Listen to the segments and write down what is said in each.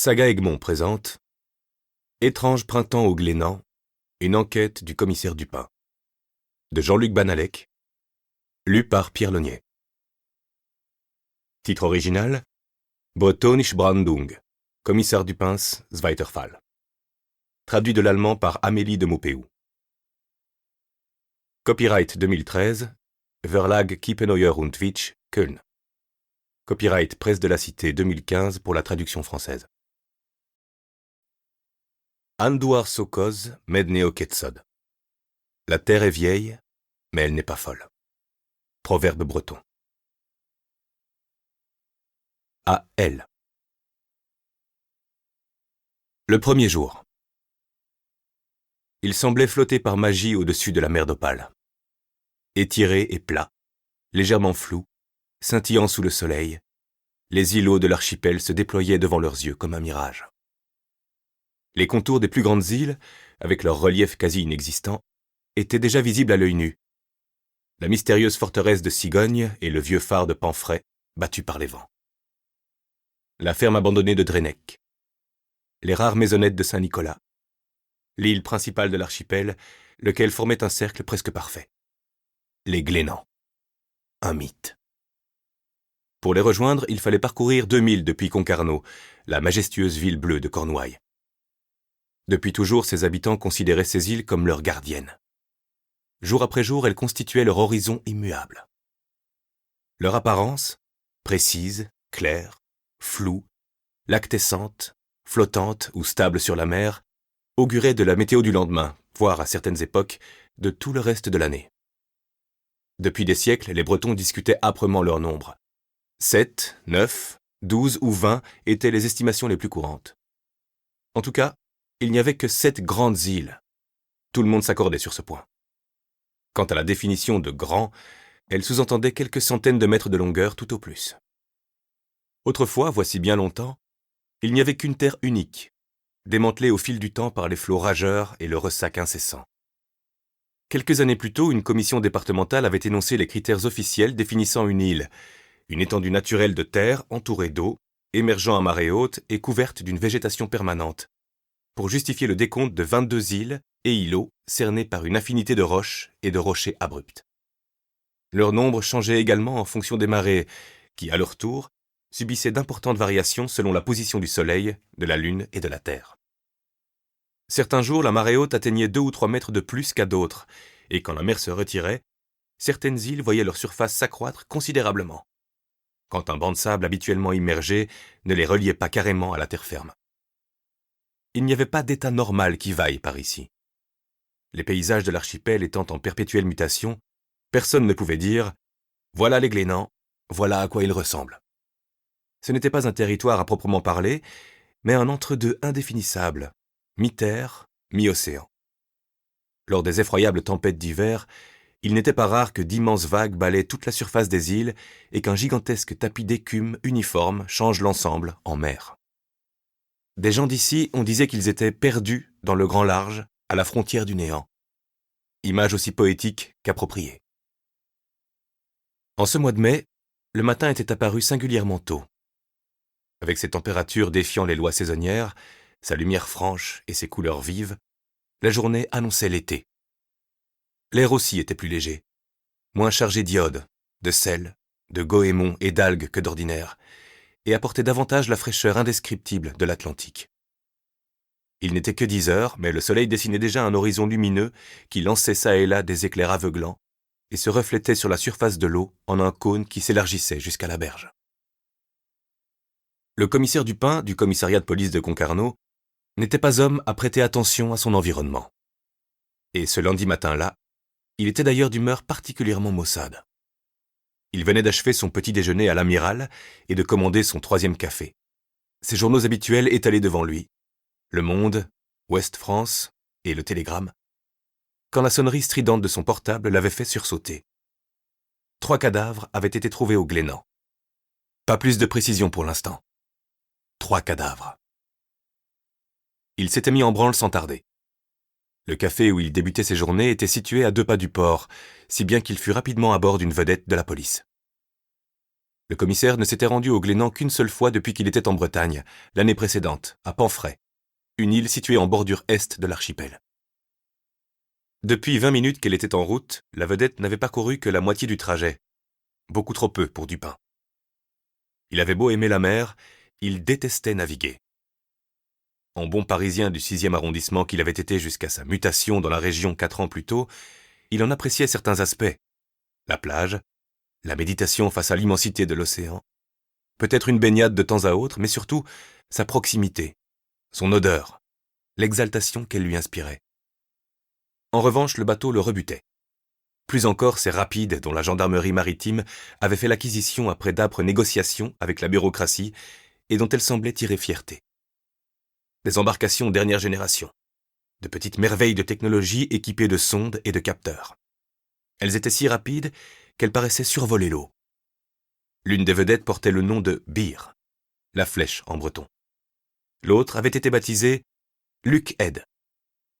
Saga Egmont présente Étrange printemps au Glénan, une enquête du commissaire Dupin. De Jean-Luc Banalec, lu par Pierre Launier. Titre original Bretonische Brandung, commissaire Dupins, zweiter Fall. Traduit de l'allemand par Amélie de Maupeou. Copyright 2013, Verlag Kiepenheuer und Witsch, Köln. Copyright Presse de la Cité 2015 pour la traduction française. Anduar Sokoz Medneo Quetzod. La terre est vieille, mais elle n'est pas folle. Proverbe breton. À elle. Le premier jour. Il semblait flotter par magie au-dessus de la mer d'Opale. Étiré et plat, légèrement flou, scintillant sous le soleil, les îlots de l'archipel se déployaient devant leurs yeux comme un mirage. Les contours des plus grandes îles, avec leur relief quasi inexistant, étaient déjà visibles à l'œil nu. La mystérieuse forteresse de Cigogne et le vieux phare de Panfray, battus par les vents. La ferme abandonnée de Drennec. Les rares maisonnettes de Saint-Nicolas. L'île principale de l'archipel, lequel formait un cercle presque parfait. Les Glénans. Un mythe. Pour les rejoindre, il fallait parcourir 2000 depuis Concarneau, la majestueuse ville bleue de Cornouailles. Depuis toujours, ses habitants considéraient ces îles comme leurs gardiennes. Jour après jour, elles constituaient leur horizon immuable. Leur apparence, précise, claire, floue, lactescente, flottante ou stable sur la mer, augurait de la météo du lendemain, voire à certaines époques, de tout le reste de l'année. Depuis des siècles, les Bretons discutaient âprement leur nombre. 7, 9, 12 ou 20 étaient les estimations les plus courantes. En tout cas, il n'y avait que 7 grandes îles. Tout le monde s'accordait sur ce point. Quant à la définition de « grand », elle sous-entendait quelques centaines de mètres de longueur tout au plus. Autrefois, voici bien longtemps, il n'y avait qu'une terre unique, démantelée au fil du temps par les flots rageurs et le ressac incessant. Quelques années plus tôt, une commission départementale avait énoncé les critères officiels définissant une île, une étendue naturelle de terre entourée d'eau, émergeant à marée haute et couverte d'une végétation permanente, pour justifier le décompte de 22 îles et îlots cernés par une infinité de roches et de rochers abrupts. Leur nombre changeait également en fonction des marées, qui, à leur tour, subissaient d'importantes variations selon la position du Soleil, de la Lune et de la Terre. Certains jours, la marée haute atteignait 2 ou 3 mètres de plus qu'à d'autres, et quand la mer se retirait, certaines îles voyaient leur surface s'accroître considérablement, quand un banc de sable habituellement immergé ne les reliait pas carrément à la terre ferme. Il n'y avait pas d'état normal qui vaille par ici. Les paysages de l'archipel étant en perpétuelle mutation, personne ne pouvait dire « Voilà les Glénans, voilà à quoi ils ressemblent ». Ce n'était pas un territoire à proprement parler, mais un entre-deux indéfinissable, mi-terre, mi-océan. Lors des effroyables tempêtes d'hiver, il n'était pas rare que d'immenses vagues balaient toute la surface des îles et qu'un gigantesque tapis d'écume uniforme change l'ensemble en mer. Des gens d'ici, on disait qu'ils étaient perdus dans le grand large, à la frontière du néant. Image aussi poétique qu'appropriée. En ce mois de mai, le matin était apparu singulièrement tôt. Avec ses températures défiant les lois saisonnières, sa lumière franche et ses couleurs vives, la journée annonçait l'été. L'air aussi était plus léger, moins chargé d'iode, de sel, de goémon et d'algues que d'ordinaire, et apportait davantage la fraîcheur indescriptible de l'Atlantique. Il n'était que 10 heures, mais le soleil dessinait déjà un horizon lumineux qui lançait çà et là des éclairs aveuglants et se reflétait sur la surface de l'eau en un cône qui s'élargissait jusqu'à la berge. Le commissaire Dupin, du commissariat de police de Concarneau, n'était pas homme à prêter attention à son environnement. Et ce lundi matin-là, il était d'ailleurs d'humeur particulièrement maussade. Il venait d'achever son petit déjeuner à l'Amiral et de commander son 3e café. Ses journaux habituels étalés devant lui, Le Monde, Ouest France et Le Télégramme, quand la sonnerie stridente de son portable l'avait fait sursauter. 3 cadavres avaient été trouvés au Glénan. Pas plus de précision pour l'instant. 3 cadavres. Il s'était mis en branle sans tarder. Le café où il débutait ses journées était situé à 2 pas du port, si bien qu'il fut rapidement à bord d'une vedette de la police. Le commissaire ne s'était rendu au Glénan qu'une seule fois depuis qu'il était en Bretagne, l'année précédente, à Pamfray, une île située en bordure est de l'archipel. Depuis 20 minutes qu'elle était en route, la vedette n'avait parcouru que la moitié du trajet. Beaucoup trop peu pour Dupin. Il avait beau aimer la mer, il détestait naviguer. En bon parisien du 6e arrondissement qu'il avait été jusqu'à sa mutation dans la région 4 ans plus tôt, il en appréciait certains aspects. La plage, la méditation face à l'immensité de l'océan, peut-être une baignade de temps à autre, mais surtout sa proximité, son odeur, l'exaltation qu'elle lui inspirait. En revanche, le bateau le rebutait. Plus encore ces rapides dont la gendarmerie maritime avait fait l'acquisition après d'âpres négociations avec la bureaucratie et dont elle semblait tirer fierté. Des embarcations dernière génération, de petites merveilles de technologie équipées de sondes et de capteurs. Elles étaient si rapides qu'elles paraissaient survoler l'eau. L'une des vedettes portait le nom de Bir, la flèche en breton. L'autre avait été baptisée Luc Head,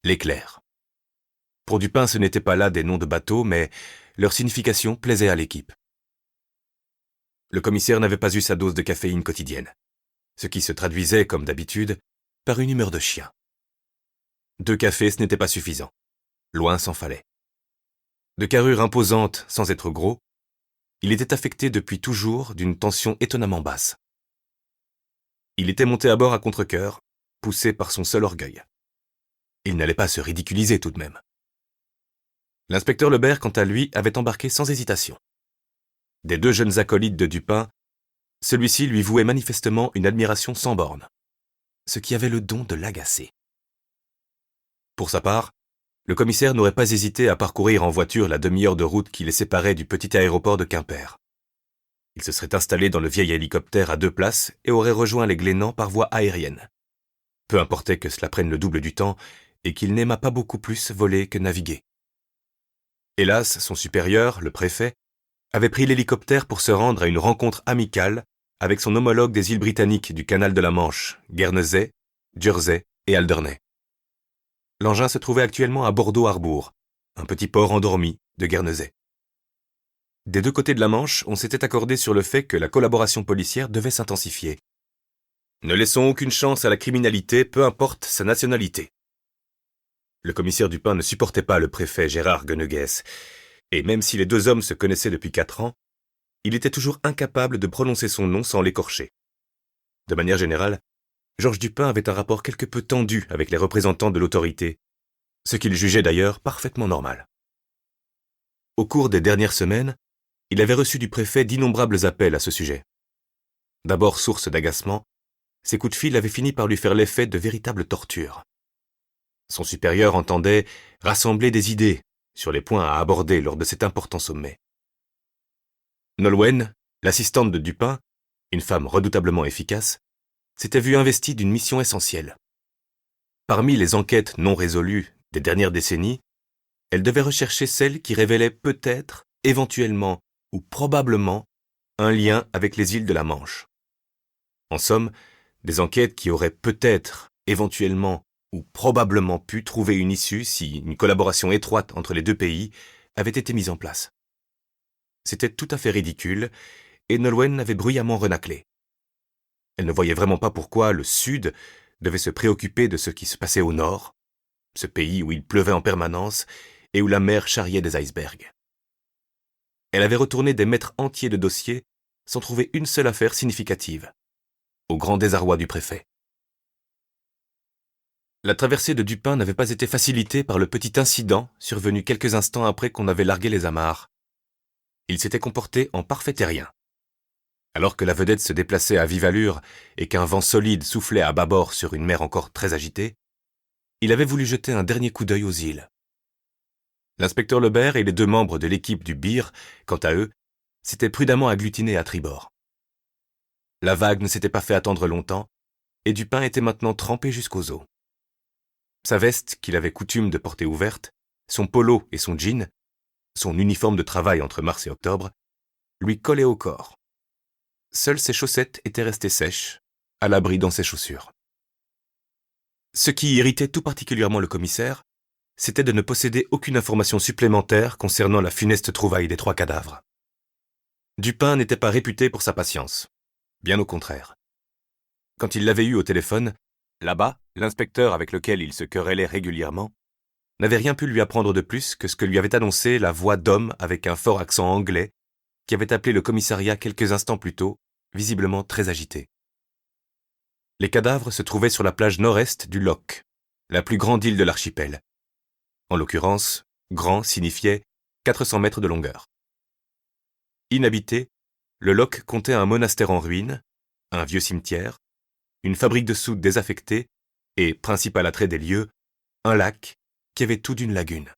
l'éclair. Pour Dupin, ce n'étaient pas là des noms de bateaux, mais leur signification plaisait à l'équipe. Le commissaire n'avait pas eu sa dose de caféine quotidienne, ce qui se traduisait, comme d'habitude, par une humeur de chien. 2 cafés, ce n'était pas suffisant. Loin s'en fallait. De carrure imposante sans être gros, il était affecté depuis toujours d'une tension étonnamment basse. Il était monté à bord à contre-cœur, poussé par son seul orgueil. Il n'allait pas se ridiculiser tout de même. L'inspecteur Lebert, quant à lui, avait embarqué sans hésitation. Des 2 jeunes acolytes de Dupin, celui-ci lui vouait manifestement une admiration sans borne, ce qui avait le don de l'agacer. Pour sa part, le commissaire n'aurait pas hésité à parcourir en voiture la demi-heure de route qui les séparait du petit aéroport de Quimper. Il se serait installé dans le vieil hélicoptère à 2 places et aurait rejoint les Glénans par voie aérienne. Peu importait que cela prenne le double du temps et qu'il n'aimât pas beaucoup plus voler que naviguer. Hélas, son supérieur, le préfet, avait pris l'hélicoptère pour se rendre à une rencontre amicale avec son homologue des îles britanniques du canal de la Manche, Guernesey, Jersey et Alderney. L'engin se trouvait actuellement à Bordeaux-Harbour, un petit port endormi de Guernesey. Des 2 côtés de la Manche, on s'était accordé sur le fait que la collaboration policière devait s'intensifier. Ne laissons aucune chance à la criminalité, peu importe sa nationalité. Le commissaire Dupin ne supportait pas le préfet Gérard Gueneguès, et même si les 2 hommes se connaissaient depuis 4 ans, il était toujours incapable de prononcer son nom sans l'écorcher. De manière générale, Georges Dupin avait un rapport quelque peu tendu avec les représentants de l'autorité, ce qu'il jugeait d'ailleurs parfaitement normal. Au cours des dernières semaines, il avait reçu du préfet d'innombrables appels à ce sujet. D'abord source d'agacement, ces coups de fil avaient fini par lui faire l'effet de véritables tortures. Son supérieur entendait rassembler des idées sur les points à aborder lors de cet important sommet. Nolwenn, l'assistante de Dupin, une femme redoutablement efficace, s'était vue investie d'une mission essentielle. Parmi les enquêtes non résolues des dernières décennies, elle devait rechercher celle qui révélait peut-être, éventuellement ou probablement un lien avec les îles de la Manche. En somme, des enquêtes qui auraient peut-être, éventuellement ou probablement pu trouver une issue si une collaboration étroite entre les 2 pays avait été mise en place. C'était tout à fait ridicule, et Nolwenn avait bruyamment renâclé. Elle ne voyait vraiment pas pourquoi le Sud devait se préoccuper de ce qui se passait au Nord, ce pays où il pleuvait en permanence et où la mer charriait des icebergs. Elle avait retourné des mètres entiers de dossiers sans trouver une seule affaire significative, au grand désarroi du préfet. La traversée de Dupin n'avait pas été facilitée par le petit incident survenu quelques instants après qu'on avait largué les amarres. Il s'était comporté en parfait terrien. Alors que la vedette se déplaçait à vive allure et qu'un vent solide soufflait à bâbord sur une mer encore très agitée, il avait voulu jeter un dernier coup d'œil aux îles. L'inspecteur Lebert et les 2 membres de l'équipe du Bir, quant à eux, s'étaient prudemment agglutinés à tribord. La vague ne s'était pas fait attendre longtemps, et Dupin était maintenant trempé jusqu'aux os. Sa veste, qu'il avait coutume de porter ouverte, son polo et son jean, son uniforme de travail entre mars et octobre, lui collaient au corps. Seules ses chaussettes étaient restées sèches, à l'abri dans ses chaussures. Ce qui irritait tout particulièrement le commissaire, c'était de ne posséder aucune information supplémentaire concernant la funeste trouvaille des 3 cadavres. Dupin n'était pas réputé pour sa patience. Bien au contraire. Quand il l'avait eu au téléphone, là-bas, l'inspecteur avec lequel il se querellait régulièrement n'avait rien pu lui apprendre de plus que ce que lui avait annoncé la voix d'homme avec un fort accent anglais qui avait appelé le commissariat quelques instants plus tôt, visiblement très agité. Les cadavres se trouvaient sur la plage nord-est du Loch, la plus grande île de l'archipel. En l'occurrence, grand signifiait 400 mètres de longueur. Inhabité, le Loch comptait un monastère en ruine, un vieux cimetière, une fabrique de soude désaffectée et, principal attrait des lieux, un lac qui avait tout d'une lagune.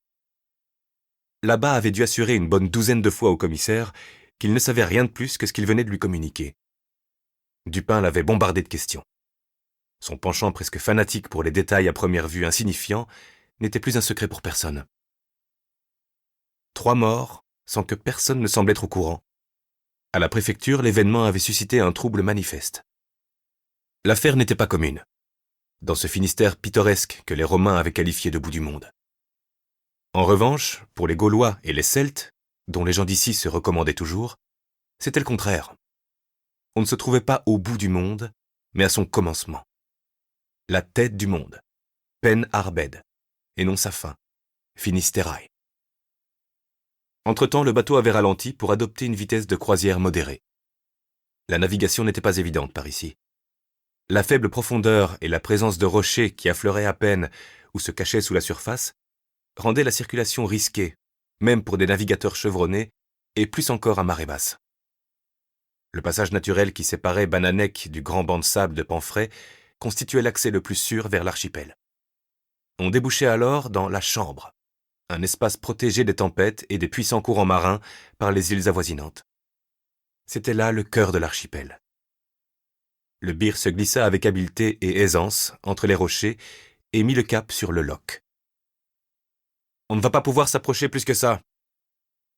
Là-bas avait dû assurer une bonne douzaine de fois au commissaire qu'il ne savait rien de plus que ce qu'il venait de lui communiquer. Dupin l'avait bombardé de questions. Son penchant presque fanatique pour les détails à première vue insignifiants n'était plus un secret pour personne. 3 morts, sans que personne ne semble être au courant. À la préfecture, l'événement avait suscité un trouble manifeste. L'affaire n'était pas commune, dans ce Finistère pittoresque que les Romains avaient qualifié de bout du monde. En revanche, pour les Gaulois et les Celtes, dont les gens d'ici se recommandaient toujours, c'était le contraire. On ne se trouvait pas au bout du monde, mais à son commencement. La tête du monde, Pen Arbed, et non sa fin, Finisterae. Entre-temps, le bateau avait ralenti pour adopter une vitesse de croisière modérée. La navigation n'était pas évidente par ici. La faible profondeur et la présence de rochers qui affleuraient à peine ou se cachaient sous la surface rendaient la circulation risquée, même pour des navigateurs chevronnés, et plus encore à marée basse. Le passage naturel qui séparait Bananec du grand banc de sable de Pamphret constituait l'accès le plus sûr vers l'archipel. On débouchait alors dans la Chambre, un espace protégé des tempêtes et des puissants courants marins par les îles avoisinantes. C'était là le cœur de l'archipel. Le Bir se glissa avec habileté et aisance entre les rochers et mit le cap sur le Loch. On ne va pas pouvoir s'approcher plus que ça.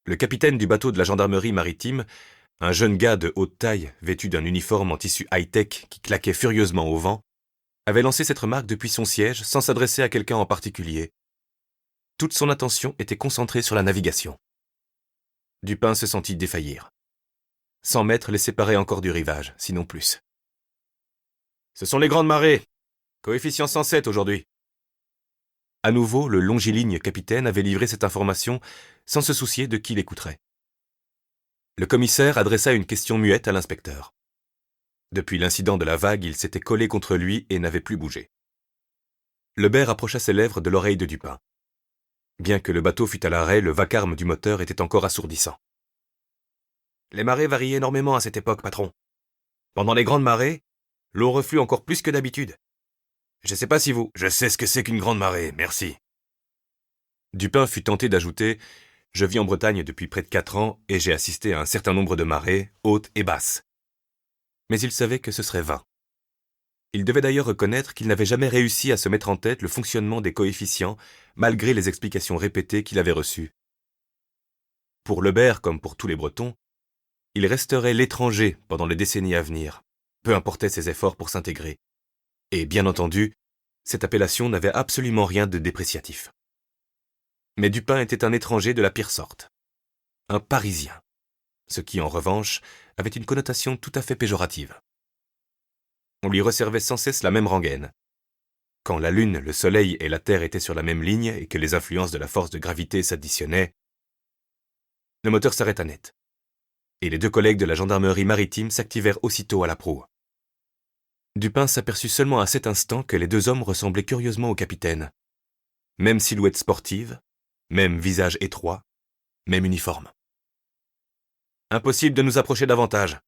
Le capitaine du bateau de la gendarmerie maritime, un jeune gars de haute taille vêtu d'un uniforme en tissu high-tech qui claquait furieusement au vent, avait lancé cette remarque depuis son siège sans s'adresser à quelqu'un en particulier. Toute son attention était concentrée sur la navigation. Dupin se sentit défaillir. 100 mètres les séparaient encore du rivage, sinon plus. « Ce sont les grandes marées. Coefficient 107 aujourd'hui. » À nouveau, le longiligne capitaine avait livré cette information sans se soucier de qui l'écouterait. Le commissaire adressa une question muette à l'inspecteur. Depuis l'incident de la vague, il s'était collé contre lui et n'avait plus bougé. Lebert approcha ses lèvres de l'oreille de Dupin. Bien que le bateau fût à l'arrêt, le vacarme du moteur était encore assourdissant. « Les marées varient énormément à cette époque, patron. Pendant les grandes marées, l'eau reflue encore plus que d'habitude. Je ne sais pas si vous... »« Je sais ce que c'est qu'une grande marée, merci. » Dupin fut tenté d'ajouter « Je vis en Bretagne depuis près de 4 ans et j'ai assisté à un certain nombre de marées, hautes et basses. » Mais il savait que ce serait vain. Il devait d'ailleurs reconnaître qu'il n'avait jamais réussi à se mettre en tête le fonctionnement des coefficients, malgré les explications répétées qu'il avait reçues. Pour Lebert, comme pour tous les Bretons, il resterait l'étranger pendant les décennies à venir, peu importaient ses efforts pour s'intégrer. Et bien entendu, cette appellation n'avait absolument rien de dépréciatif. Mais Dupin était un étranger de la pire sorte. Un Parisien. Ce qui, en revanche, avait une connotation tout à fait péjorative. On lui resservait sans cesse la même rengaine. Quand la Lune, le Soleil et la Terre étaient sur la même ligne et que les influences de la force de gravité s'additionnaient, le moteur s'arrêta net. Et les 2 collègues de la gendarmerie maritime s'activèrent aussitôt à la proue. Dupin s'aperçut seulement à cet instant que les 2 hommes ressemblaient curieusement au capitaine. Même silhouette sportive, même visage étroit, même uniforme. « Impossible de nous approcher davantage.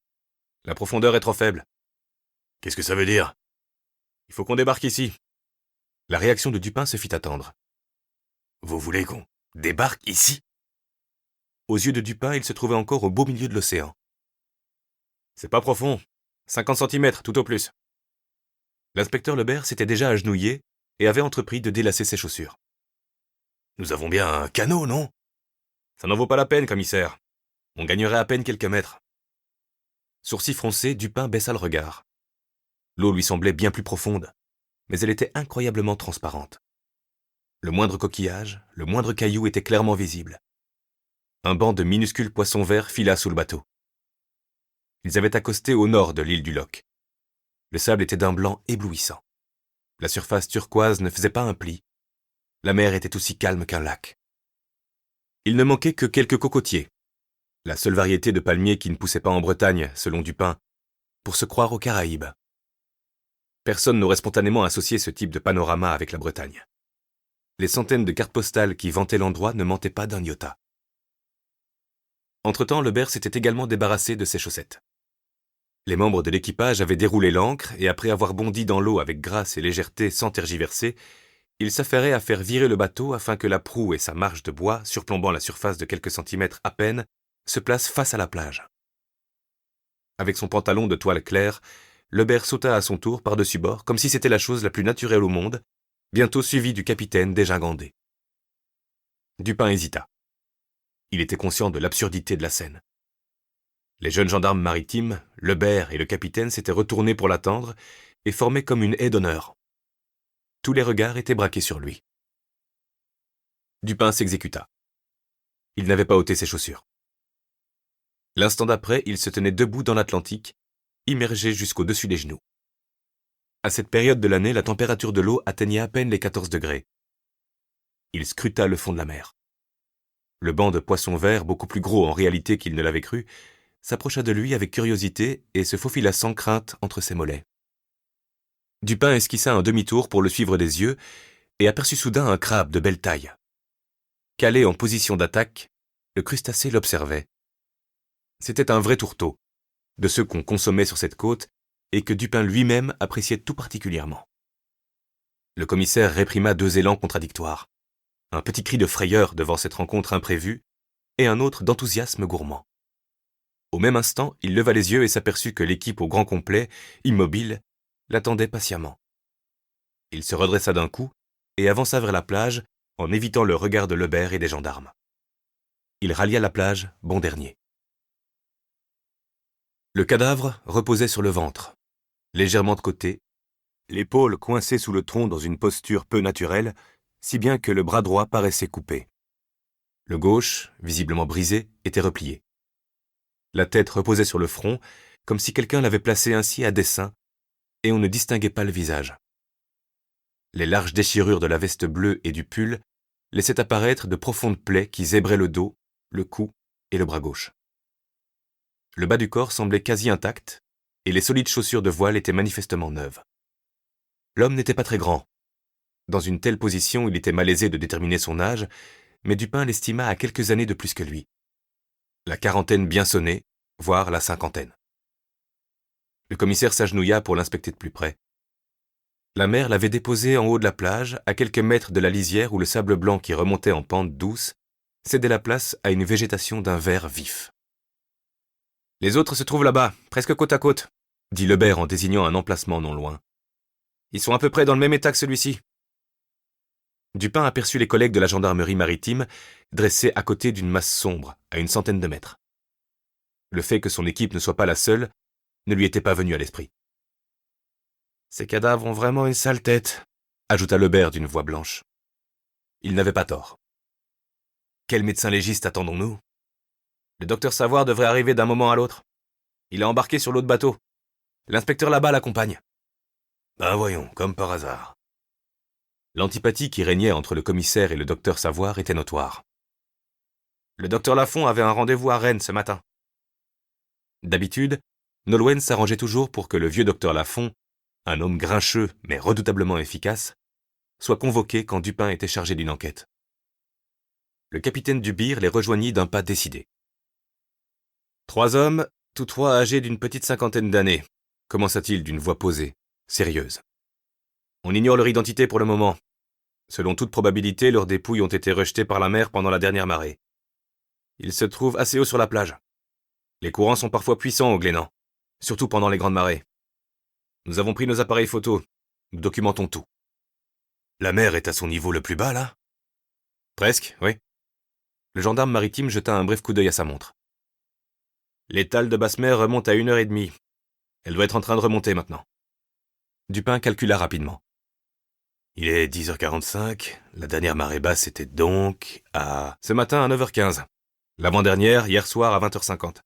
La profondeur est trop faible. »« Qu'est-ce que ça veut dire ? » ?»« Il faut qu'on débarque ici. » La réaction de Dupin se fit attendre. « Vous voulez qu'on débarque ici ?» Aux yeux de Dupin, il se trouvait encore au beau milieu de l'océan. « C'est pas profond. 50 centimètres, tout au plus. » L'inspecteur Lebert s'était déjà agenouillé et avait entrepris de délacer ses chaussures. « Nous avons bien un canot, non ? » ?»« Ça n'en vaut pas la peine, commissaire. On gagnerait à peine quelques mètres. » Sourcils froncés, Dupin baissa le regard. L'eau lui semblait bien plus profonde, mais elle était incroyablement transparente. Le moindre coquillage, le moindre caillou était clairement visible. Un banc de minuscules poissons verts fila sous le bateau. Ils avaient accosté au nord de l'île du Loch. Le sable était d'un blanc éblouissant. La surface turquoise ne faisait pas un pli. La mer était aussi calme qu'un lac. Il ne manquait que quelques cocotiers, la seule variété de palmiers qui ne poussait pas en Bretagne, selon Dupin, pour se croire aux Caraïbes. Personne n'aurait spontanément associé ce type de panorama avec la Bretagne. Les centaines de cartes postales qui vantaient l'endroit ne mentaient pas d'un iota. Entre-temps, Lebert s'était également débarrassé de ses chaussettes. Les membres de l'équipage avaient déroulé l'ancre et après avoir bondi dans l'eau avec grâce et légèreté sans tergiverser, ils s'affairaient à faire virer le bateau afin que la proue et sa marge de bois, surplombant la surface de quelques centimètres à peine, se placent face à la plage. Avec son pantalon de toile claire, Lebert sauta à son tour par-dessus bord comme si c'était la chose la plus naturelle au monde, bientôt suivi du capitaine dégingandé. Dupin hésita. Il était conscient de l'absurdité de la scène. Les jeunes gendarmes maritimes, Lebert et le capitaine s'étaient retournés pour l'attendre et formaient comme une haie d'honneur. Tous les regards étaient braqués sur lui. Dupin s'exécuta. Il n'avait pas ôté ses chaussures. L'instant d'après, il se tenait debout dans l'Atlantique, immergé jusqu'au-dessus des genoux. À cette période de l'année, la température de l'eau atteignait à peine les 14 degrés. Il scruta le fond de la mer. Le banc de poissons verts, beaucoup plus gros en réalité qu'il ne l'avait cru, s'approcha de lui avec curiosité et se faufila sans crainte entre ses mollets. Dupin esquissa un demi-tour pour le suivre des yeux et aperçut soudain un crabe de belle taille. Calé en position d'attaque, le crustacé l'observait. C'était un vrai tourteau, de ceux qu'on consommait sur cette côte et que Dupin lui-même appréciait tout particulièrement. Le commissaire réprima deux élans contradictoires. Un petit cri de frayeur devant cette rencontre imprévue et un autre d'enthousiasme gourmand. Au même instant, il leva les yeux et s'aperçut que l'équipe au grand complet, immobile, l'attendait patiemment. Il se redressa d'un coup et avança vers la plage en évitant le regard de Lebert et des gendarmes. Il rallia la plage, bon dernier. Le cadavre reposait sur le ventre, légèrement de côté, l'épaule coincée sous le tronc dans une posture peu naturelle, si bien que le bras droit paraissait coupé. Le gauche, visiblement brisé, était replié. La tête reposait sur le front, comme si quelqu'un l'avait placé ainsi à dessein, et on ne distinguait pas le visage. Les larges déchirures de la veste bleue et du pull laissaient apparaître de profondes plaies qui zébraient le dos, le cou et le bras gauche. Le bas du corps semblait quasi intact, et les solides chaussures de voile étaient manifestement neuves. L'homme n'était pas très grand. Dans une telle position, il était malaisé de déterminer son âge, mais Dupin l'estima à quelques années de plus que lui. La quarantaine bien sonnée, voire la cinquantaine. Le commissaire s'agenouilla pour l'inspecter de plus près. La mer l'avait déposé en haut de la plage, à quelques mètres de la lisière où le sable blanc qui remontait en pente douce cédait la place à une végétation d'un vert vif. « Les autres se trouvent là-bas, presque côte à côte, » dit Lebert en désignant un emplacement non loin. « Ils sont à peu près dans le même état que celui-ci. » Dupin aperçut les collègues de la gendarmerie maritime, dressés à côté d'une masse sombre, à une centaine de mètres. Le fait que son équipe ne soit pas la seule ne lui était pas venu à l'esprit. « Ces cadavres ont vraiment une sale tête, » ajouta Lebert d'une voix blanche. Il n'avait pas tort. Quel médecin légiste attendons-nous ? Le docteur Savoir devrait arriver d'un moment à l'autre. Il est embarqué sur l'autre bateau. L'inspecteur là-bas l'accompagne. Ben voyons, comme par hasard. L'antipathie qui régnait entre le commissaire et le docteur Savoir était notoire. Le docteur Lafont avait un rendez-vous à Rennes ce matin. D'habitude, Nolwenn s'arrangeait toujours pour que le vieux docteur Lafont, un homme grincheux mais redoutablement efficace, soit convoqué quand Dupin était chargé d'une enquête. Le capitaine Dubire les rejoignit d'un pas décidé. « 3 hommes, tous trois âgés d'une petite cinquantaine d'années, » commença-t-il d'une voix posée, sérieuse. « On ignore leur identité pour le moment. Selon toute probabilité, leurs dépouilles ont été rejetées par la mer pendant la dernière marée. Ils se trouvent assez haut sur la plage. Les courants sont parfois puissants au Glénan, surtout pendant les grandes marées. Nous avons pris nos appareils photos. Nous documentons tout. » « La mer est à son niveau le plus bas, là ?»« Presque, oui. » Le gendarme maritime jeta un bref coup d'œil à sa montre. « L'étale de basse mer remonte à 1h30. Elle doit être en train de remonter maintenant. » Dupin calcula rapidement. Il est 10h45, la dernière marée basse était donc à... Ce matin à 9h15. L'avant-dernière, hier soir à 20h50.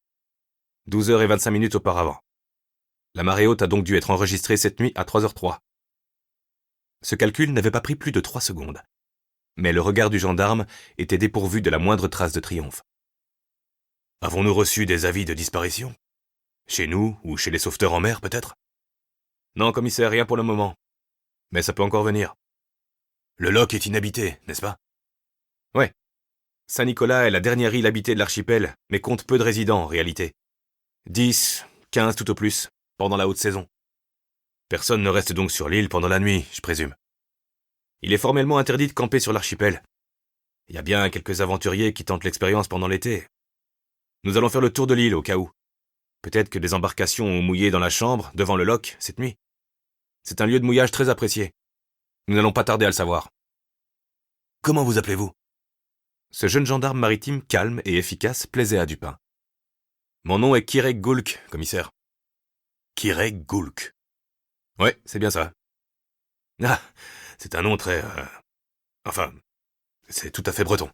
12h25 auparavant. La marée haute a donc dû être enregistrée cette nuit à 3h03. Ce calcul n'avait pas pris plus de 3 secondes. Mais le regard du gendarme était dépourvu de la moindre trace de triomphe. Avons-nous reçu des avis de disparition ? Chez nous ou chez les sauveteurs en mer, peut-être ? Non, commissaire, rien pour le moment. Mais ça peut encore venir. Le loch est inhabité, n'est-ce pas ? Ouais. Saint-Nicolas est la dernière île habitée de l'archipel, mais compte peu de résidents en réalité. 10, 15 tout au plus, pendant la haute saison. Personne ne reste donc sur l'île pendant la nuit, je présume. Il est formellement interdit de camper sur l'archipel. Il y a bien quelques aventuriers qui tentent l'expérience pendant l'été. Nous allons faire le tour de l'île au cas où. Peut-être que des embarcations ont mouillé dans la chambre, devant le loch, cette nuit. C'est un lieu de mouillage très apprécié. Nous n'allons pas tarder à le savoir. Comment vous appelez-vous ? Ce jeune gendarme maritime calme et efficace plaisait à Dupin. Mon nom est Kirek Goulk, commissaire. Kirek Goulk. Ouais, c'est bien ça. Ah, c'est un nom très... Enfin, c'est tout à fait breton.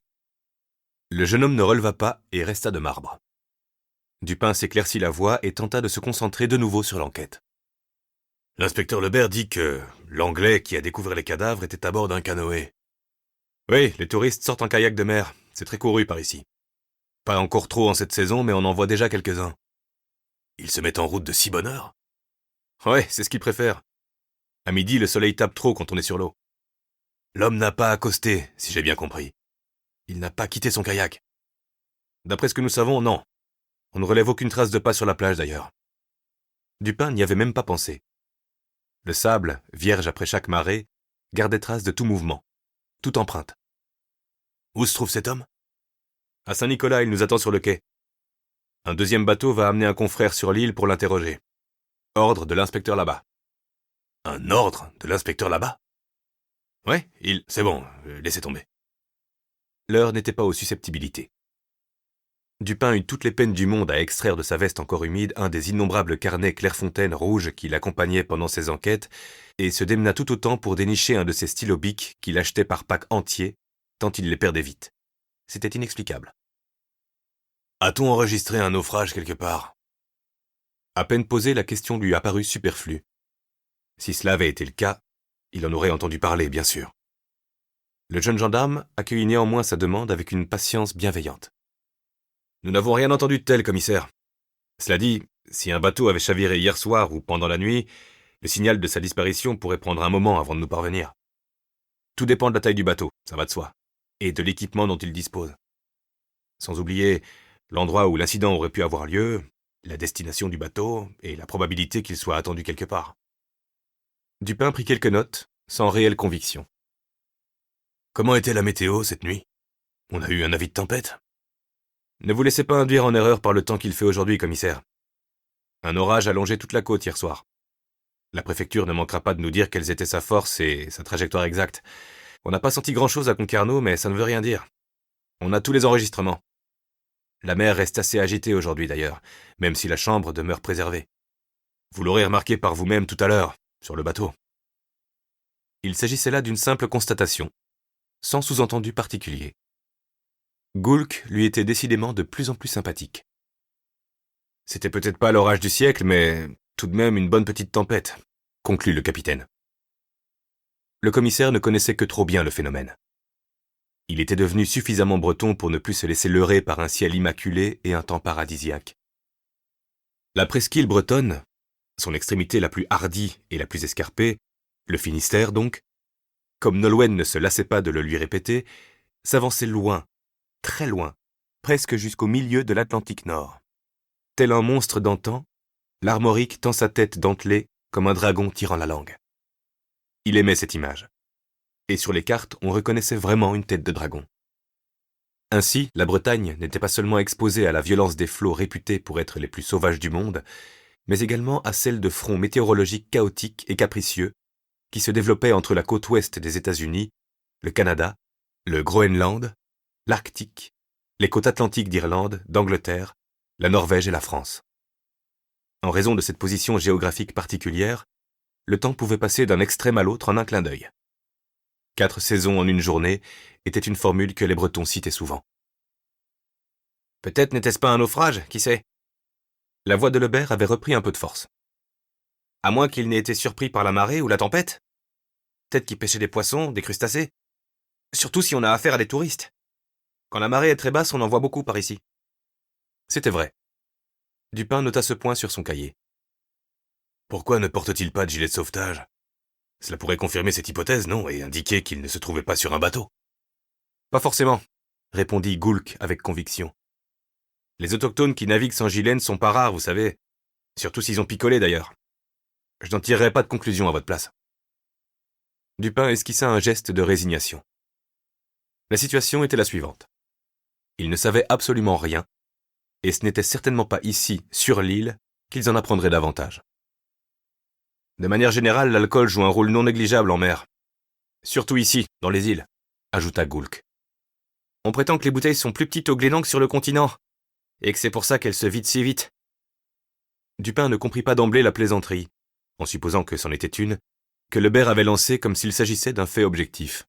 Le jeune homme ne releva pas et resta de marbre. Dupin s'éclaircit la voix et tenta de se concentrer de nouveau sur l'enquête. L'inspecteur Lebert dit que l'Anglais qui a découvert les cadavres était à bord d'un canoë. Oui, les touristes sortent en kayak de mer. C'est très couru par ici. Pas encore trop en cette saison, mais on en voit déjà quelques-uns. Ils se mettent en route de si bonne heure ? Ouais, c'est ce qu'ils préfèrent. À midi, le soleil tape trop quand on est sur l'eau. L'homme n'a pas accosté, si j'ai bien compris. Il n'a pas quitté son kayak. D'après ce que nous savons, non. On ne relève aucune trace de pas sur la plage d'ailleurs. Dupin n'y avait même pas pensé. Le sable, vierge après chaque marée, gardait trace de tout mouvement, toute empreinte. Où se trouve cet homme ? À Saint-Nicolas, il nous attend sur le quai. Un deuxième bateau va amener un confrère sur l'île pour l'interroger. Ordre de l'inspecteur là-bas. Un ordre de l'inspecteur là-bas ? Ouais, c'est bon, laissez tomber. L'heure n'était pas aux susceptibilités. Dupin eut toutes les peines du monde à extraire de sa veste encore humide un des innombrables carnets Clairefontaine rouges qui l'accompagnaient pendant ses enquêtes, et se démena tout autant pour dénicher un de ces stylos bics qu'il achetait par pack entier, tant il les perdait vite. C'était inexplicable. A-t-on enregistré un naufrage quelque part ? À peine posée, la question lui apparut superflue. Si cela avait été le cas, il en aurait entendu parler, bien sûr. Le jeune gendarme accueillit néanmoins sa demande avec une patience bienveillante. Nous n'avons rien entendu de tel, commissaire. Cela dit, si un bateau avait chaviré hier soir ou pendant la nuit, le signal de sa disparition pourrait prendre un moment avant de nous parvenir. Tout dépend de la taille du bateau, ça va de soi, et de l'équipement dont il dispose. Sans oublier l'endroit où l'incident aurait pu avoir lieu, la destination du bateau et la probabilité qu'il soit attendu quelque part. Dupin prit quelques notes, sans réelle conviction. Comment était la météo cette nuit ? On a eu un avis de tempête ? Ne vous laissez pas induire en erreur par le temps qu'il fait aujourd'hui, commissaire. Un orage a longé toute la côte hier soir. La préfecture ne manquera pas de nous dire quelles étaient sa force et sa trajectoire exacte. On n'a pas senti grand-chose à Concarneau, mais ça ne veut rien dire. On a tous les enregistrements. La mer reste assez agitée aujourd'hui d'ailleurs, même si la chambre demeure préservée. Vous l'aurez remarqué par vous-même tout à l'heure, sur le bateau. Il s'agissait là d'une simple constatation, sans sous-entendu particulier. Goulk lui était décidément de plus en plus sympathique. C'était peut-être pas l'orage du siècle, mais tout de même une bonne petite tempête, conclut le capitaine. Le commissaire ne connaissait que trop bien le phénomène. Il était devenu suffisamment breton pour ne plus se laisser leurrer par un ciel immaculé et un temps paradisiaque. La presqu'île bretonne, son extrémité la plus hardie et la plus escarpée, le Finistère donc, comme Nolwenn ne se lassait pas de le lui répéter, s'avançait loin, très loin, presque jusqu'au milieu de l'Atlantique Nord. Tel un monstre d'antan, l'Armorique tend sa tête dentelée comme un dragon tirant la langue. Il aimait cette image. Et sur les cartes, on reconnaissait vraiment une tête de dragon. Ainsi, la Bretagne n'était pas seulement exposée à la violence des flots réputés pour être les plus sauvages du monde, mais également à celle de fronts météorologiques chaotiques et capricieux qui se développaient entre la côte ouest des États-Unis, le Canada, le Groenland, l'Arctique, les côtes atlantiques d'Irlande, d'Angleterre, la Norvège et la France. En raison de cette position géographique particulière, le temps pouvait passer d'un extrême à l'autre en un clin d'œil. 4 saisons en une journée était une formule que les Bretons citaient souvent. Peut-être n'était-ce pas un naufrage, qui sait ? La voix de Lebert avait repris un peu de force. À moins qu'il n'ait été surpris par la marée ou la tempête. Peut-être qu'il pêchait des poissons, des crustacés. Surtout si on a affaire à des touristes. Quand la marée est très basse, on en voit beaucoup par ici. C'était vrai. Dupin nota ce point sur son cahier. Pourquoi ne porte-t-il pas de gilet de sauvetage? Cela pourrait confirmer cette hypothèse, non, et indiquer qu'il ne se trouvait pas sur un bateau. Pas forcément, répondit Goulk avec conviction. Les autochtones qui naviguent sans gilet ne sont pas rares, vous savez. Surtout s'ils ont picolé, d'ailleurs. Je n'en tirerai pas de conclusion à votre place. Dupin esquissa un geste de résignation. La situation était la suivante. Ils ne savaient absolument rien, et ce n'était certainement pas ici, sur l'île, qu'ils en apprendraient davantage. De manière générale, l'alcool joue un rôle non négligeable en mer. Surtout ici, dans les îles, ajouta Goulk. On prétend que les bouteilles sont plus petites au Glenank que sur le continent, et que c'est pour ça qu'elles se vident si vite. Dupin ne comprit pas d'emblée la plaisanterie, en supposant que c'en était une, que Lebert avait lancée comme s'il s'agissait d'un fait objectif.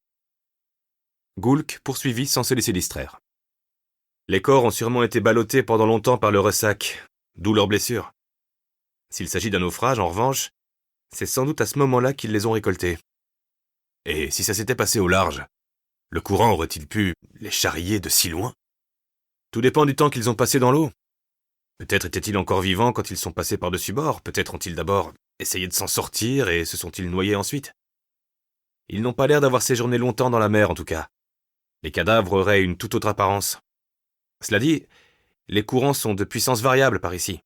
Goulk poursuivit sans se laisser distraire. Les corps ont sûrement été ballottés pendant longtemps par le ressac, d'où leurs blessures. S'il s'agit d'un naufrage, en revanche, c'est sans doute à ce moment-là qu'ils les ont récoltés. Et si ça s'était passé au large, le courant aurait-il pu les charrier de si loin? Tout dépend du temps qu'ils ont passé dans l'eau. Peut-être étaient-ils encore vivants quand ils sont passés par-dessus bord, peut-être ont-ils d'abord essayé de s'en sortir et se sont-ils noyés ensuite. Ils n'ont pas l'air d'avoir séjourné longtemps dans la mer en tout cas. Les cadavres auraient une toute autre apparence. Cela dit, les courants sont de puissance variable par ici.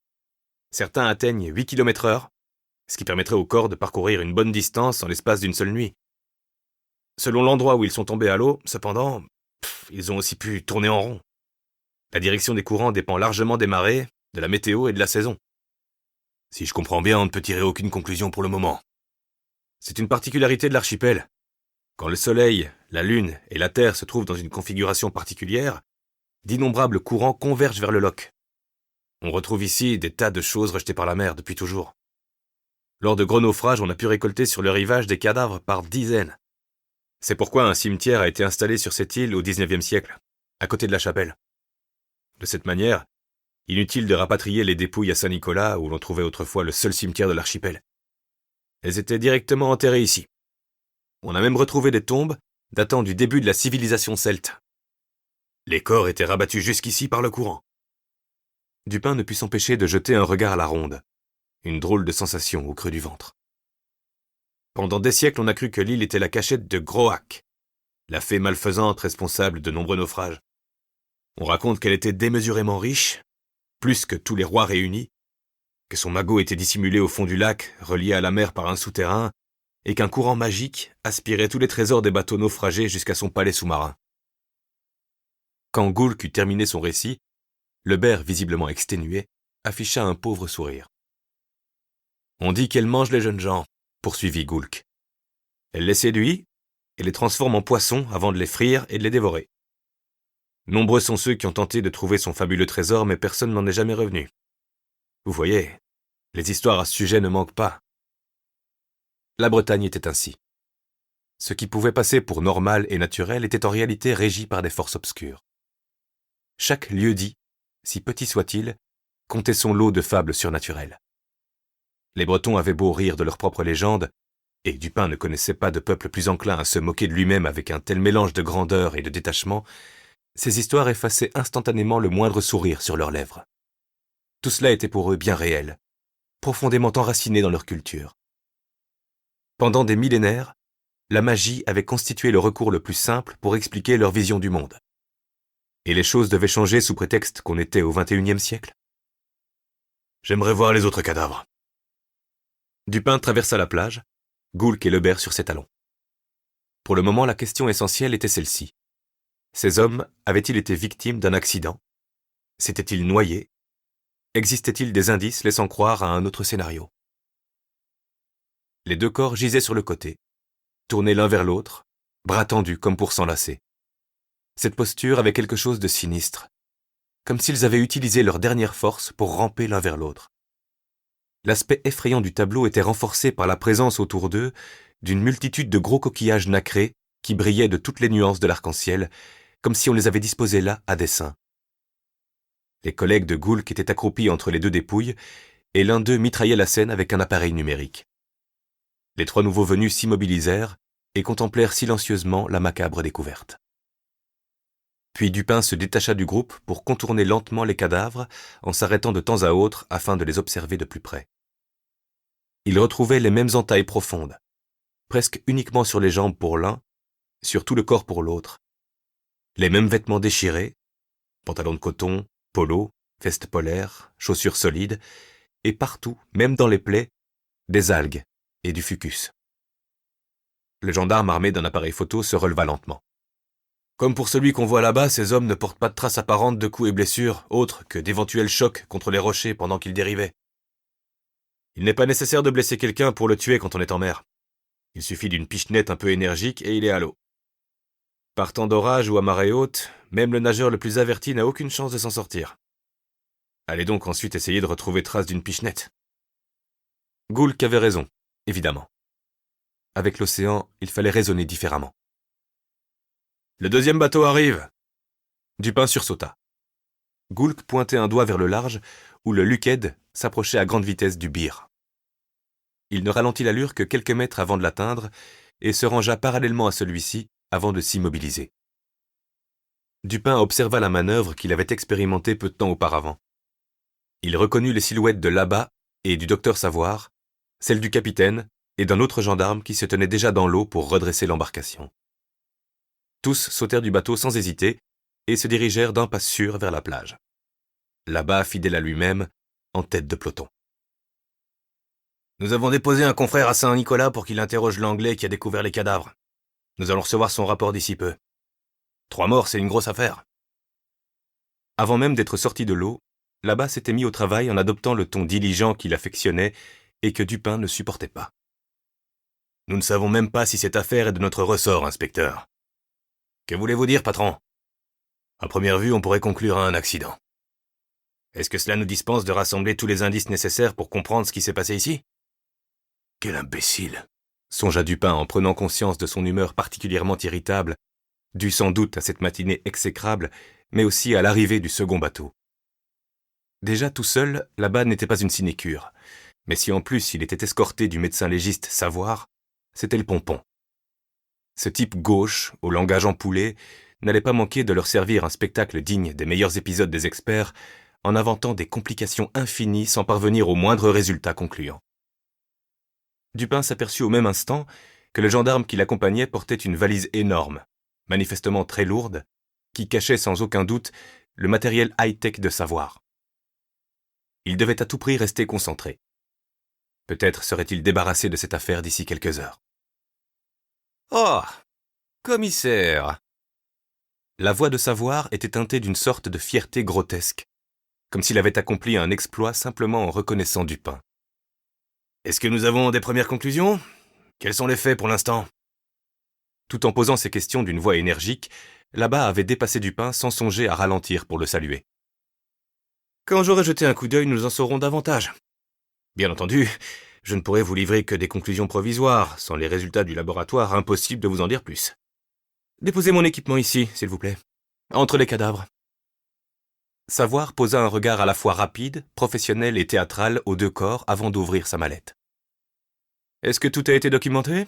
Certains atteignent 8 km/h, ce qui permettrait au corps de parcourir une bonne distance en l'espace d'une seule nuit. Selon l'endroit où ils sont tombés à l'eau, cependant, ils ont aussi pu tourner en rond. La direction des courants dépend largement des marées, de la météo et de la saison. Si je comprends bien, on ne peut tirer aucune conclusion pour le moment. C'est une particularité de l'archipel. Quand le Soleil, la Lune et la Terre se trouvent dans une configuration particulière, d'innombrables courants convergent vers le loch. On retrouve ici des tas de choses rejetées par la mer depuis toujours. Lors de gros naufrages, on a pu récolter sur le rivage des cadavres par dizaines. C'est pourquoi un cimetière a été installé sur cette île au XIXe siècle, à côté de la chapelle. De cette manière, inutile de rapatrier les dépouilles à Saint-Nicolas, où l'on trouvait autrefois le seul cimetière de l'archipel. Elles étaient directement enterrées ici. On a même retrouvé des tombes datant du début de la civilisation celte. Les corps étaient rabattus jusqu'ici par le courant. Dupin ne put s'empêcher de jeter un regard à la ronde, une drôle de sensation au creux du ventre. Pendant des siècles, on a cru que l'île était la cachette de Groak, la fée malfaisante responsable de nombreux naufrages. On raconte qu'elle était démesurément riche, plus que tous les rois réunis, que son magot était dissimulé au fond du lac, relié à la mer par un souterrain, et qu'un courant magique aspirait tous les trésors des bateaux naufragés jusqu'à son palais sous-marin. Quand Goulk eut terminé son récit, Lebert, visiblement exténué, afficha un pauvre sourire. « On dit qu'elle mange les jeunes gens, » poursuivit Goulk. « Elle les séduit et les transforme en poissons avant de les frire et de les dévorer. Nombreux sont ceux qui ont tenté de trouver son fabuleux trésor, mais personne n'en est jamais revenu. Vous voyez, les histoires à ce sujet ne manquent pas. » La Bretagne était ainsi. Ce qui pouvait passer pour normal et naturel était en réalité régi par des forces obscures. Chaque lieu-dit, si petit soit-il, comptait son lot de fables surnaturelles. Les Bretons avaient beau rire de leurs propres légendes, et Dupin ne connaissait pas de peuple plus enclin à se moquer de lui-même avec un tel mélange de grandeur et de détachement, ces histoires effaçaient instantanément le moindre sourire sur leurs lèvres. Tout cela était pour eux bien réel, profondément enraciné dans leur culture. Pendant des millénaires, la magie avait constitué le recours le plus simple pour expliquer leur vision du monde. Et les choses devaient changer sous prétexte qu'on était au XXIe siècle. J'aimerais voir les autres cadavres. Dupin traversa la plage, Goulk et Lebert sur ses talons. Pour le moment, la question essentielle était celle-ci. Ces hommes avaient-ils été victimes d'un accident? S'étaient-ils noyés? Existait-il des indices laissant croire à un autre scénario? Les deux corps gisaient sur le côté, tournés l'un vers l'autre, bras tendus comme pour s'enlacer. Cette posture avait quelque chose de sinistre, comme s'ils avaient utilisé leur dernière force pour ramper l'un vers l'autre. L'aspect effrayant du tableau était renforcé par la présence autour d'eux d'une multitude de gros coquillages nacrés qui brillaient de toutes les nuances de l'arc-en-ciel, comme si on les avait disposés là à dessein. Les collègues de Goulk étaient accroupis entre les deux dépouilles, et l'un d'eux mitraillait la scène avec un appareil numérique. Les 3 nouveaux venus s'immobilisèrent et contemplèrent silencieusement la macabre découverte. Puis Dupin se détacha du groupe pour contourner lentement les cadavres en s'arrêtant de temps à autre afin de les observer de plus près. Il retrouvait les mêmes entailles profondes, presque uniquement sur les jambes pour l'un, sur tout le corps pour l'autre. Les mêmes vêtements déchirés, pantalons de coton, polo, veste polaire, chaussures solides, et partout, même dans les plaies, des algues et du fucus. Le gendarme armé d'un appareil photo se releva lentement. Comme pour celui qu'on voit là-bas, ces hommes ne portent pas de traces apparentes de coups et blessures, autres que d'éventuels chocs contre les rochers pendant qu'ils dérivaient. Il n'est pas nécessaire de blesser quelqu'un pour le tuer quand on est en mer. Il suffit d'une pichenette un peu énergique et il est à l'eau. Par temps d'orage ou à marée haute, même le nageur le plus averti n'a aucune chance de s'en sortir. Allez donc ensuite essayer de retrouver trace d'une pichenette. Goulk avait raison, évidemment. Avec l'océan, il fallait raisonner différemment. « Le 2e bateau arrive !» Dupin sursauta. Goulk pointait un doigt vers le large, où le Luckhead s'approchait à grande vitesse du Bir. Il ne ralentit l'allure que quelques mètres avant de l'atteindre et se rangea parallèlement à celui-ci avant de s'immobiliser. Dupin observa la manœuvre qu'il avait expérimentée peu de temps auparavant. Il reconnut les silhouettes de Labat et du docteur Savoir, celles du capitaine et d'un autre gendarme qui se tenait déjà dans l'eau pour redresser l'embarcation. Tous sautèrent du bateau sans hésiter et se dirigèrent d'un pas sûr vers la plage. Labat, fidèle à lui-même, en tête de peloton. « Nous avons déposé un confrère à Saint-Nicolas pour qu'il interroge l'Anglais qui a découvert les cadavres. Nous allons recevoir son rapport d'ici peu. 3 morts, c'est une grosse affaire. » Avant même d'être sorti de l'eau, Labat s'était mis au travail en adoptant le ton diligent qu'il affectionnait et que Dupin ne supportait pas. « Nous ne savons même pas si cette affaire est de notre ressort, inspecteur. Que voulez-vous dire, patron ? À première vue, on pourrait conclure à un accident. Est-ce que cela nous dispense de rassembler tous les indices nécessaires pour comprendre ce qui s'est passé ici ? Quel imbécile ! Songea Dupin en prenant conscience de son humeur particulièrement irritable, due sans doute à cette matinée exécrable, mais aussi à l'arrivée du second bateau. Déjà tout seul, là-bas n'était pas une sinécure, mais si en plus il était escorté du médecin légiste Savoir, c'était le pompon. Ce type gauche, au langage empoulé, n'allait pas manquer de leur servir un spectacle digne des meilleurs épisodes des experts, en inventant des complications infinies sans parvenir au moindre résultat concluant. Dupin s'aperçut au même instant que le gendarme qui l'accompagnait portait une valise énorme, manifestement très lourde, qui cachait sans aucun doute le matériel high-tech de Savoir. Il devait à tout prix rester concentré. Peut-être serait-il débarrassé de cette affaire d'ici quelques heures. « Oh, commissaire !» La voix de Savoir était teintée d'une sorte de fierté grotesque, comme s'il avait accompli un exploit simplement en reconnaissant Dupin. « Est-ce que nous avons des premières conclusions ? Quels sont les faits pour l'instant ?» Tout en posant ces questions d'une voix énergique, Labat avait dépassé Dupin sans songer à ralentir pour le saluer. « Quand j'aurai jeté un coup d'œil, nous en saurons davantage. Bien entendu, je ne pourrai vous livrer que des conclusions provisoires. Sans les résultats du laboratoire, impossible de vous en dire plus. Déposez mon équipement ici, s'il vous plaît. Entre les cadavres. » Savoir posa un regard à la fois rapide, professionnel et théâtral aux 2 corps avant d'ouvrir sa mallette. « Est-ce que tout a été documenté ?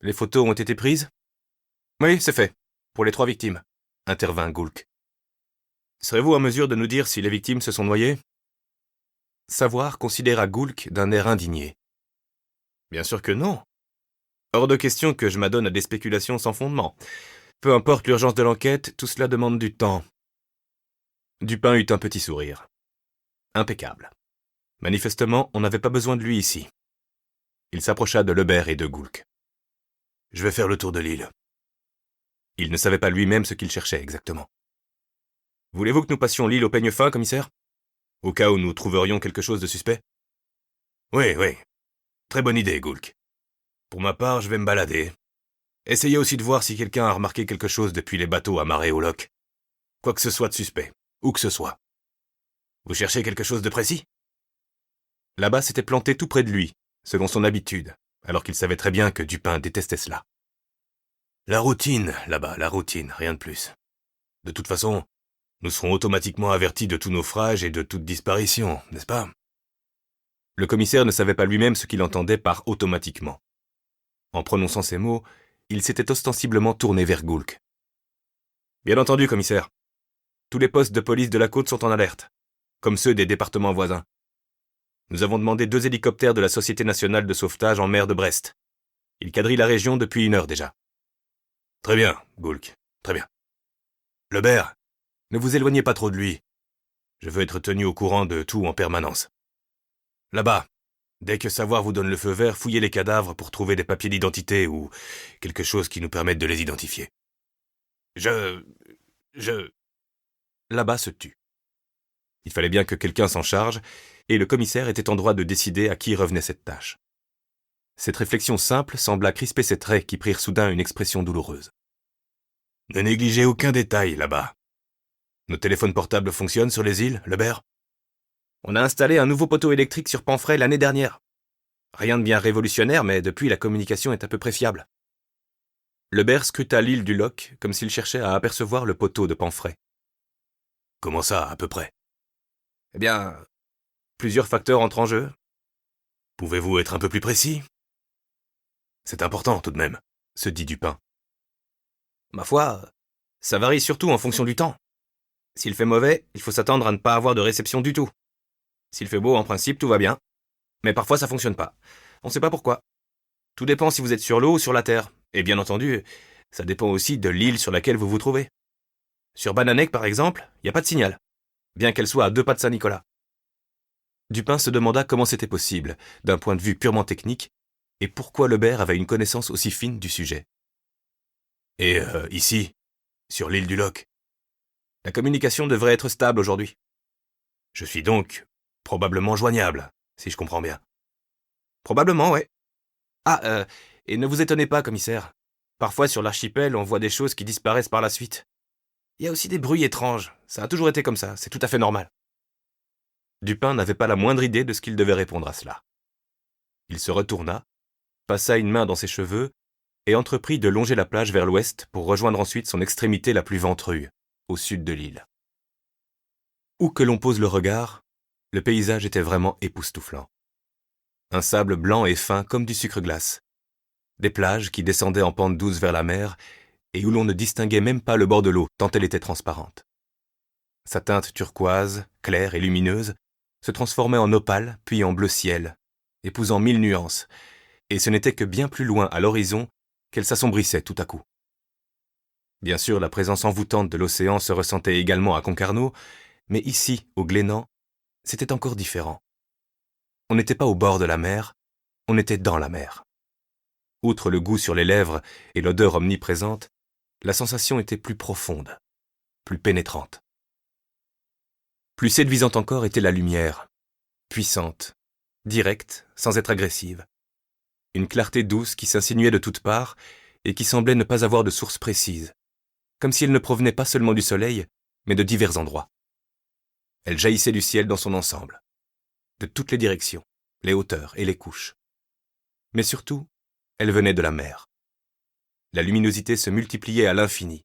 Les photos ont été prises ? » ?»« Oui, c'est fait. Pour les 3 victimes, » intervint Goulk. « Serez-vous en mesure de nous dire si les victimes se sont noyées ? » Savoir considéra Goulk d'un air indigné. « Bien sûr que non. Hors de question que je m'adonne à des spéculations sans fondement. Peu importe l'urgence de l'enquête, tout cela demande du temps. » Dupin eut un petit sourire. Impeccable. Manifestement, on n'avait pas besoin de lui ici. Il s'approcha de Lebert et de Goulk. « Je vais faire le tour de l'île. » Il ne savait pas lui-même ce qu'il cherchait exactement. « Voulez-vous que nous passions l'île au peigne fin, commissaire ? Au cas où nous trouverions quelque chose de suspect ? » Oui. Très bonne idée, Goulk. Pour ma part, je vais me balader. Essayez aussi de voir si quelqu'un a remarqué quelque chose depuis les bateaux amarrés au loch. Quoi que ce soit de suspect, où que ce soit. Vous cherchez quelque chose de précis ? Là-bas s'était planté tout près de lui, selon son habitude, alors qu'il savait très bien que Dupin détestait cela. La routine, là-bas, la routine, rien de plus. De toute façon, nous serons automatiquement avertis de tous naufrages et de toute disparition, n'est-ce pas ? Le commissaire ne savait pas lui-même ce qu'il entendait par « automatiquement ». En prononçant ces mots, il s'était ostensiblement tourné vers Goulk. « Bien entendu, commissaire. Tous les postes de police de la côte sont en alerte, comme ceux des départements voisins. Nous avons demandé 2 hélicoptères de la Société nationale de sauvetage en mer de Brest. Ils quadrillent la région depuis 1 heure déjà. »« Très bien, Goulk, très bien. Lebert, ne vous éloignez pas trop de lui. Je veux être tenu au courant de tout en permanence. Là-bas, dès que savoir vous donne le feu vert, fouillez les cadavres pour trouver des papiers d'identité ou quelque chose qui nous permette de les identifier. Là-bas se tut. Il fallait bien que quelqu'un s'en charge, et le commissaire était en droit de décider à qui revenait cette tâche. Cette réflexion simple sembla crisper ses traits qui prirent soudain une expression douloureuse. « Ne négligez aucun détail là-bas. Nos téléphones portables fonctionnent sur les îles, Lebert ? On a installé un nouveau poteau électrique sur Pamphret l'année dernière. Rien de bien révolutionnaire, mais depuis la communication est à peu près fiable. » Lebert scruta l'île du Loch comme s'il cherchait à apercevoir le poteau de Pamphret. « Comment ça, à peu près ? » « Eh bien, plusieurs facteurs entrent en jeu. » « Pouvez-vous être un peu plus précis ? » ?»« C'est important tout de même, » se dit Dupin. « Ma foi, ça varie surtout en fonction du temps. S'il fait mauvais, il faut s'attendre à ne pas avoir de réception du tout. S'il fait beau, en principe, tout va bien. Mais parfois, ça fonctionne pas. On sait pas pourquoi. Tout dépend si vous êtes sur l'eau ou sur la terre. Et bien entendu, ça dépend aussi de l'île sur laquelle vous vous trouvez. Sur Bananec, par exemple, il n'y a pas de signal, bien qu'elle soit à 2 pas de Saint-Nicolas. » Dupin se demanda comment c'était possible, d'un point de vue purement technique, et pourquoi Lebert avait une connaissance aussi fine du sujet. « Et ici, sur l'île du Loch, la communication devrait être stable aujourd'hui. Je suis donc probablement joignable, si je comprends bien. »« Probablement, ouais. Ah, et ne vous étonnez pas, commissaire. Parfois, sur l'archipel, on voit des choses qui disparaissent par la suite. Il y a aussi des bruits étranges. Ça a toujours été comme ça, c'est tout à fait normal. » Dupin n'avait pas la moindre idée de ce qu'il devait répondre à cela. Il se retourna, passa une main dans ses cheveux et entreprit de longer la plage vers l'ouest pour rejoindre ensuite son extrémité la plus ventrue, au sud de l'île. Où que l'on pose le regard, le paysage était vraiment époustouflant. Un sable blanc et fin comme du sucre glace, des plages qui descendaient en pente douce vers la mer et où l'on ne distinguait même pas le bord de l'eau tant elle était transparente. Sa teinte turquoise, claire et lumineuse, se transformait en opale puis en bleu ciel, épousant 1000 nuances, et ce n'était que bien plus loin à l'horizon qu'elle s'assombrissait tout à coup. Bien sûr, la présence envoûtante de l'océan se ressentait également à Concarneau, mais ici, au Glénan, c'était encore différent. On n'était pas au bord de la mer, on était dans la mer. Outre le goût sur les lèvres et l'odeur omniprésente, la sensation était plus profonde, plus pénétrante. Plus séduisante encore était la lumière, puissante, directe, sans être agressive. Une clarté douce qui s'insinuait de toutes parts et qui semblait ne pas avoir de source précise, comme si elle ne provenait pas seulement du soleil, mais de divers endroits. Elle jaillissait du ciel dans son ensemble, de toutes les directions, les hauteurs et les couches. Mais surtout, elle venait de la mer. La luminosité se multipliait à l'infini,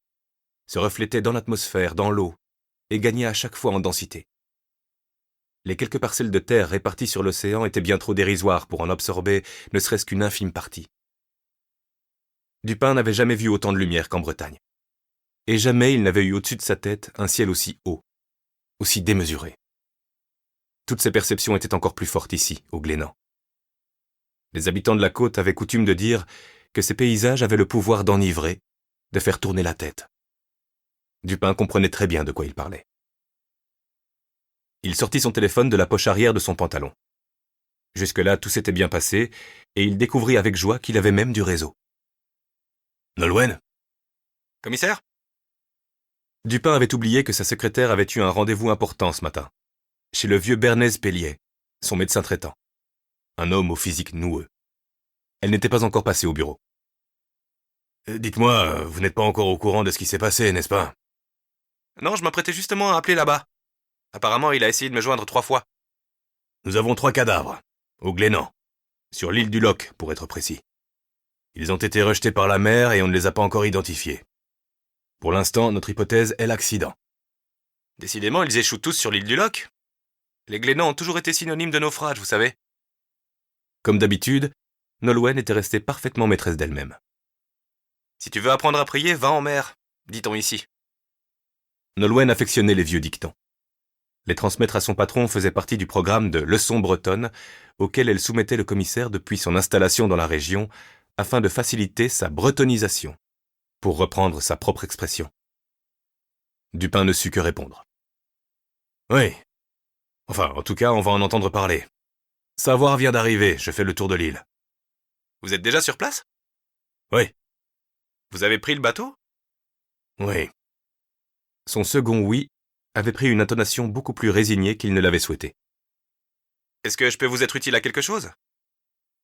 se reflétait dans l'atmosphère, dans l'eau, et gagnait à chaque fois en densité. Les quelques parcelles de terre réparties sur l'océan étaient bien trop dérisoires pour en absorber ne serait-ce qu'une infime partie. Dupin n'avait jamais vu autant de lumière qu'en Bretagne. Et jamais il n'avait eu au-dessus de sa tête un ciel aussi haut, aussi démesuré. Toutes ces perceptions étaient encore plus fortes ici, au Glénan. Les habitants de la côte avaient coutume de dire que ces paysages avaient le pouvoir d'enivrer, de faire tourner la tête. Dupin comprenait très bien de quoi il parlait. Il sortit son téléphone de la poche arrière de son pantalon. Jusque-là, tout s'était bien passé, et il découvrit avec joie qu'il avait même du réseau. « Nolwenn ? Commissaire ?» Dupin avait oublié que sa secrétaire avait eu un rendez-vous important ce matin, chez le vieux Bernays Pellier, son médecin traitant. Un homme au physique noueux. Elle n'était pas encore passée au bureau. « Dites-moi, vous n'êtes pas encore au courant de ce qui s'est passé, n'est-ce pas ? » « Non, je m'apprêtais justement à appeler là-bas. Apparemment, il a essayé de me joindre 3 fois. »« Nous avons 3 cadavres, au Glénan, sur l'île du Loch, pour être précis. Ils ont été rejetés par la mer et on ne les a pas encore identifiés. Pour l'instant, notre hypothèse est l'accident. » « Décidément, ils échouent tous sur l'île du Loch. Les Glénans ont toujours été synonymes de naufrage, vous savez. Comme d'habitude, Nolwenn était restée parfaitement maîtresse d'elle-même. Si tu veux apprendre à prier, va en mer, dit-on ici. Nolwenn affectionnait les vieux dictons. Les transmettre à son patron faisait partie du programme de leçons bretonnes auquel elle soumettait le commissaire depuis son installation dans la région afin de faciliter sa bretonisation, pour reprendre sa propre expression. Dupin ne sut que répondre. Oui. Enfin, en tout cas, on va en entendre parler. Savoir vient d'arriver, je fais le tour de l'île. Vous êtes déjà sur place? Oui. Vous avez pris le bateau? Oui. Son second oui avait pris une intonation beaucoup plus résignée qu'il ne l'avait souhaité. Est-ce que je peux vous être utile à quelque chose?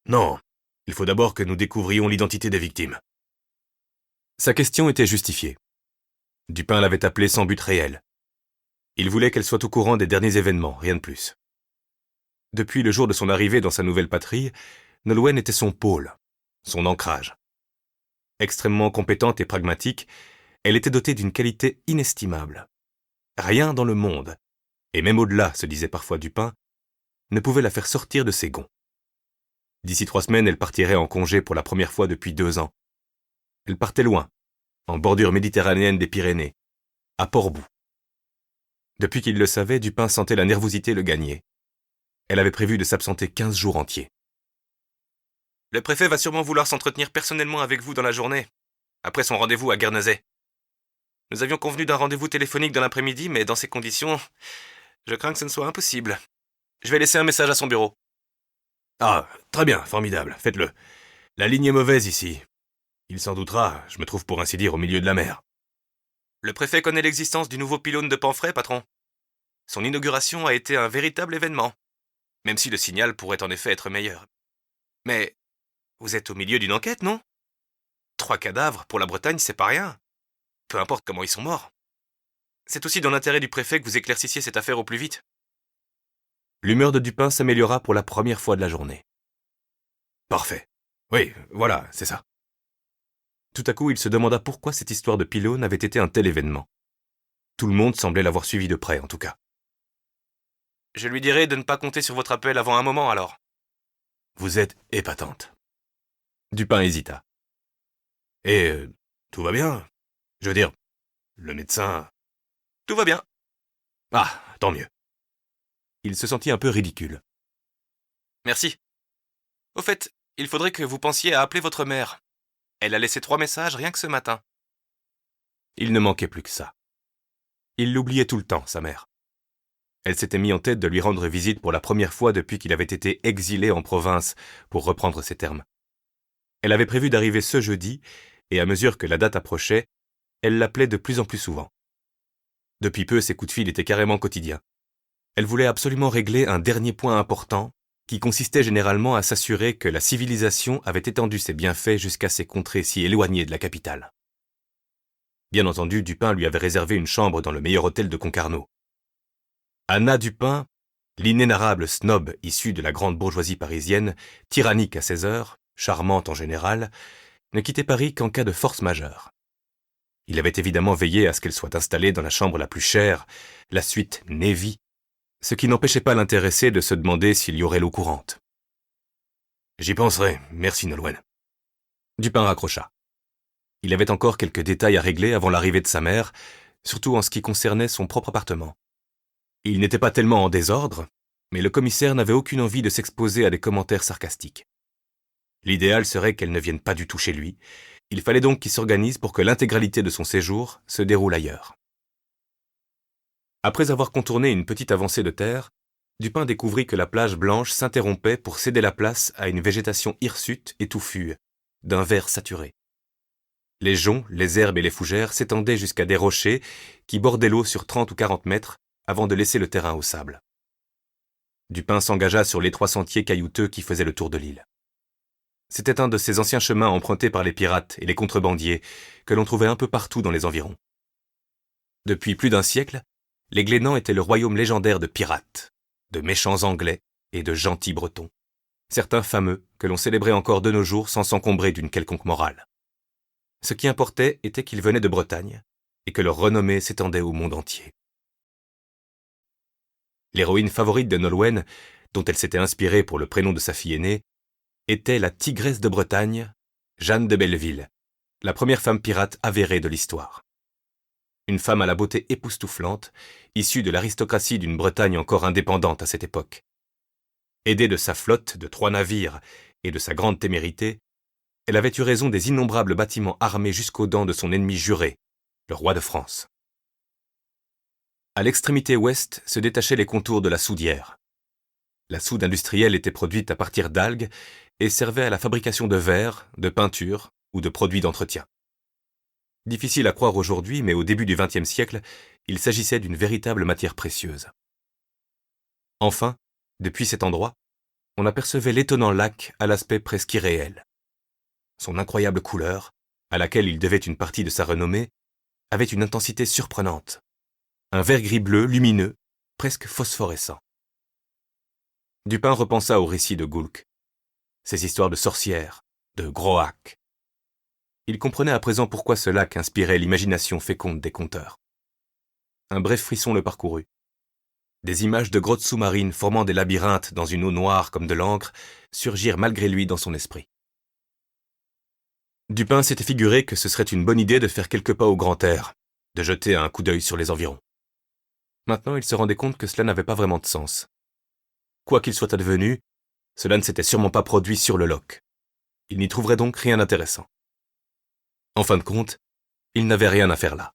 Non. Il faut d'abord que nous découvrions l'identité des victimes. Sa question était justifiée. Dupin l'avait appelée sans but réel. Il voulait qu'elle soit au courant des derniers événements, rien de plus. Depuis le jour de son arrivée dans sa nouvelle patrie, Nolwenn était son pôle, son ancrage. Extrêmement compétente et pragmatique, elle était dotée d'une qualité inestimable. Rien dans le monde, et même au-delà, se disait parfois Dupin, ne pouvait la faire sortir de ses gonds. D'ici 3 semaines, elle partirait en congé pour la première fois depuis 2 ans. Elle partait loin, en bordure méditerranéenne des Pyrénées, à Port-Bou. Depuis qu'il le savait, Dupin sentait la nervosité le gagner. Elle avait prévu de s'absenter 15 jours entiers. Le préfet va sûrement vouloir s'entretenir personnellement avec vous dans la journée, après son rendez-vous à Guernesey. Nous avions convenu d'un rendez-vous téléphonique dans l'après-midi, mais dans ces conditions, je crains que ce ne soit impossible. Je vais laisser un message à son bureau. Ah, très bien, formidable, faites-le. La ligne est mauvaise ici. Il s'en doutera, je me trouve pour ainsi dire au milieu de la mer. Le préfet connaît l'existence du nouveau pylône de Pamphret, patron. Son inauguration a été un véritable événement, même si le signal pourrait en effet être meilleur. Mais vous êtes au milieu d'une enquête, non? 3 cadavres, pour la Bretagne, c'est pas rien. Peu importe comment ils sont morts. C'est aussi dans l'intérêt du préfet que vous éclaircissiez cette affaire au plus vite. L'humeur de Dupin s'améliora pour la première fois de la journée. Parfait. Oui, voilà, c'est ça. Tout à coup, il se demanda pourquoi cette histoire de pylône avait été un tel événement. Tout le monde semblait l'avoir suivi de près, en tout cas. Je lui dirai de ne pas compter sur votre appel avant un moment, alors. Vous êtes épatante. Dupin hésita. Et tout va bien? Je veux dire, le médecin... Tout va bien. Ah, tant mieux. Il se sentit un peu ridicule. Merci. Au fait, il faudrait que vous pensiez à appeler votre mère. Elle a laissé 3 messages rien que ce matin. Il ne manquait plus que ça. Il l'oubliait tout le temps, sa mère. Elle s'était mis en tête de lui rendre visite pour la première fois depuis qu'il avait été exilé en province, pour reprendre ses termes. Elle avait prévu d'arriver ce jeudi, et à mesure que la date approchait, elle l'appelait de plus en plus souvent. Depuis peu, ses coups de fil étaient carrément quotidiens. Elle voulait absolument régler un dernier point important, qui consistait généralement à s'assurer que la civilisation avait étendu ses bienfaits jusqu'à ces contrées si éloignées de la capitale. Bien entendu, Dupin lui avait réservé une chambre dans le meilleur hôtel de Concarneau. Anna Dupin, l'inénarrable snob issue de la grande bourgeoisie parisienne, tyrannique à ses heures, charmante en général, ne quittait Paris qu'en cas de force majeure. Il avait évidemment veillé à ce qu'elle soit installée dans la chambre la plus chère, la suite Navy, ce qui n'empêchait pas l'intéressé de se demander s'il y aurait l'eau courante. « J'y penserai, merci Nolwenn. » Dupin raccrocha. Il avait encore quelques détails à régler avant l'arrivée de sa mère, surtout en ce qui concernait son propre appartement. Il n'était pas tellement en désordre, mais le commissaire n'avait aucune envie de s'exposer à des commentaires sarcastiques. L'idéal serait qu'elle ne vienne pas du tout chez lui. Il fallait donc qu'il s'organise pour que l'intégralité de son séjour se déroule ailleurs. Après avoir contourné une petite avancée de terre, Dupin découvrit que la plage blanche s'interrompait pour céder la place à une végétation hirsute et touffue, d'un vert saturé. Les joncs, les herbes et les fougères s'étendaient jusqu'à des rochers qui bordaient l'eau sur 30 ou 40 mètres avant de laisser le terrain au sable. Dupin s'engagea sur l'étroit sentier caillouteux qui faisait le tour de l'île. C'était un de ces anciens chemins empruntés par les pirates et les contrebandiers que l'on trouvait un peu partout dans les environs. Depuis plus d'un siècle, les Glénans étaient le royaume légendaire de pirates, de méchants Anglais et de gentils Bretons, certains fameux que l'on célébrait encore de nos jours sans s'encombrer d'une quelconque morale. Ce qui importait était qu'ils venaient de Bretagne et que leur renommée s'étendait au monde entier. L'héroïne favorite de Nolwenn, dont elle s'était inspirée pour le prénom de sa fille aînée, était la tigresse de Bretagne, Jeanne de Belleville, la première femme pirate avérée de l'histoire. Une femme à la beauté époustouflante, issue de l'aristocratie d'une Bretagne encore indépendante à cette époque. Aidée de sa flotte de 3 navires et de sa grande témérité, elle avait eu raison des innombrables bâtiments armés jusqu'aux dents de son ennemi juré, le roi de France. À l'extrémité ouest se détachaient les contours de la soudière. La soude industrielle était produite à partir d'algues et servait à la fabrication de verre, de peinture ou de produits d'entretien. Difficile à croire aujourd'hui, mais au début du XXe siècle, il s'agissait d'une véritable matière précieuse. Enfin, depuis cet endroit, on apercevait l'étonnant lac à l'aspect presque irréel. Son incroyable couleur, à laquelle il devait une partie de sa renommée, avait une intensité surprenante. Un vert gris-bleu lumineux, presque phosphorescent. Dupin repensa au récit de Goulk, ses histoires de sorcières, de Groac. Il comprenait à présent pourquoi ce lac inspirait l'imagination féconde des conteurs. Un bref frisson le parcourut. Des images de grottes sous-marines formant des labyrinthes dans une eau noire comme de l'encre surgirent malgré lui dans son esprit. Dupin s'était figuré que ce serait une bonne idée de faire quelques pas au grand air, de jeter un coup d'œil sur les environs. Maintenant, il se rendait compte que cela n'avait pas vraiment de sens. Quoi qu'il soit advenu, cela ne s'était sûrement pas produit sur le loch. Il n'y trouverait donc rien d'intéressant. En fin de compte, il n'avait rien à faire là.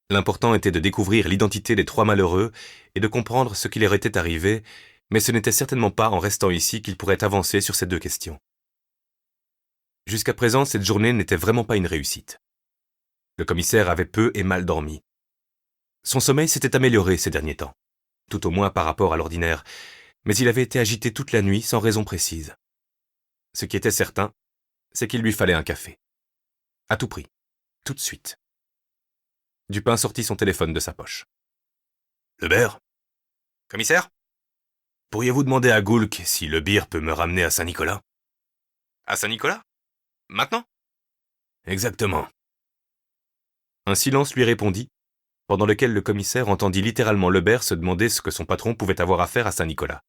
L'important était de découvrir l'identité des 3 malheureux et de comprendre ce qui leur était arrivé, mais ce n'était certainement pas en restant ici qu'il pourrait avancer sur ces 2 questions. Jusqu'à présent, cette journée n'était vraiment pas une réussite. Le commissaire avait peu et mal dormi. Son sommeil s'était amélioré ces derniers temps, tout au moins par rapport à l'ordinaire, mais il avait été agité toute la nuit sans raison précise. Ce qui était certain, c'est qu'il lui fallait un café. À tout prix, tout de suite. Dupin sortit son téléphone de sa poche. « Lebert ? Commissaire ? Pourriez-vous demander à Goulk si le bir peut me ramener à Saint-Nicolas ? » À Saint-Nicolas ? Maintenant ? Exactement. Un silence lui répondit, pendant lequel le commissaire entendit littéralement Lebert se demander ce que son patron pouvait avoir à faire à Saint-Nicolas.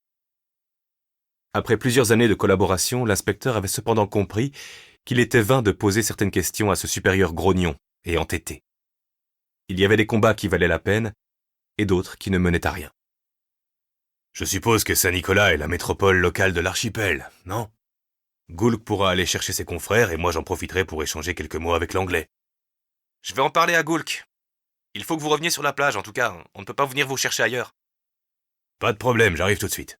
Après plusieurs années de collaboration, l'inspecteur avait cependant compris qu'il était vain de poser certaines questions à ce supérieur grognon et entêté. Il y avait des combats qui valaient la peine, et d'autres qui ne menaient à rien. « Je suppose que Saint-Nicolas est la métropole locale de l'archipel, non ? Goulk pourra aller chercher ses confrères et moi j'en profiterai pour échanger quelques mots avec l'anglais. »« Je vais en parler à Goulk. Il faut que vous reveniez sur la plage, en tout cas, on ne peut pas venir vous chercher ailleurs. »« Pas de problème, j'arrive tout de suite. »«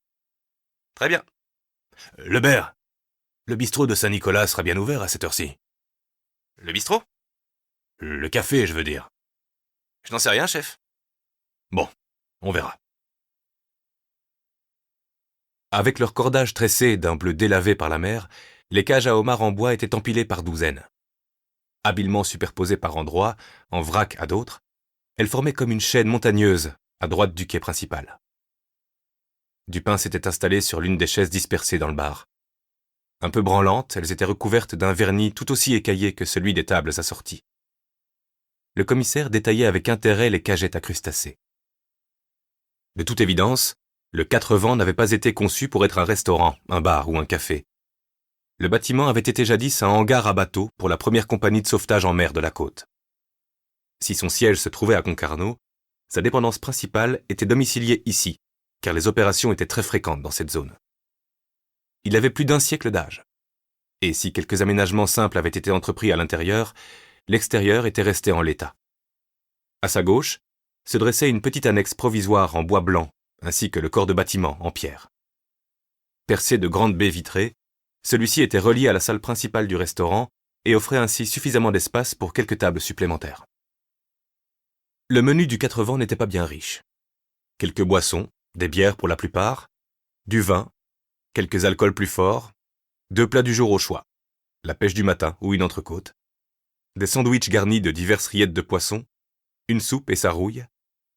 Très bien. »« Lebert, le bistrot de Saint-Nicolas sera bien ouvert à cette heure-ci. »« Le bistrot ? » ?»« Le café, je veux dire. »« Je n'en sais rien, chef. »« Bon, on verra. » Avec leur cordage tressé d'un bleu délavé par la mer, les cages à homards en bois étaient empilées par douzaines. Habilement superposées par endroits, en vrac à d'autres, elles formaient comme une chaîne montagneuse à droite du quai principal. Dupin s'était installé sur l'une des chaises dispersées dans le bar. Un peu branlantes, elles étaient recouvertes d'un vernis tout aussi écaillé que celui des tables assorties. Le commissaire détaillait avec intérêt les cagettes à crustacés. De toute évidence, le 4 Vents n'avait pas été conçu pour être un restaurant, un bar ou un café. Le bâtiment avait été jadis un hangar à bateaux pour la première compagnie de sauvetage en mer de la côte. Si son siège se trouvait à Concarneau, sa dépendance principale était domiciliée ici, car les opérations étaient très fréquentes dans cette zone. Il avait plus d'1 siècle d'âge. Et si quelques aménagements simples avaient été entrepris à l'intérieur, l'extérieur était resté en l'état. À sa gauche, se dressait une petite annexe provisoire en bois blanc, ainsi que le corps de bâtiment en pierre. Percé de grandes baies vitrées, celui-ci était relié à la salle principale du restaurant et offrait ainsi suffisamment d'espace pour quelques tables supplémentaires. Le menu du 4 Vents n'était pas bien riche. Quelques boissons, des bières pour la plupart, du vin, quelques alcools plus forts, 2 plats du jour au choix, la pêche du matin ou une entrecôte, des sandwichs garnis de diverses rillettes de poisson, une soupe et sa rouille,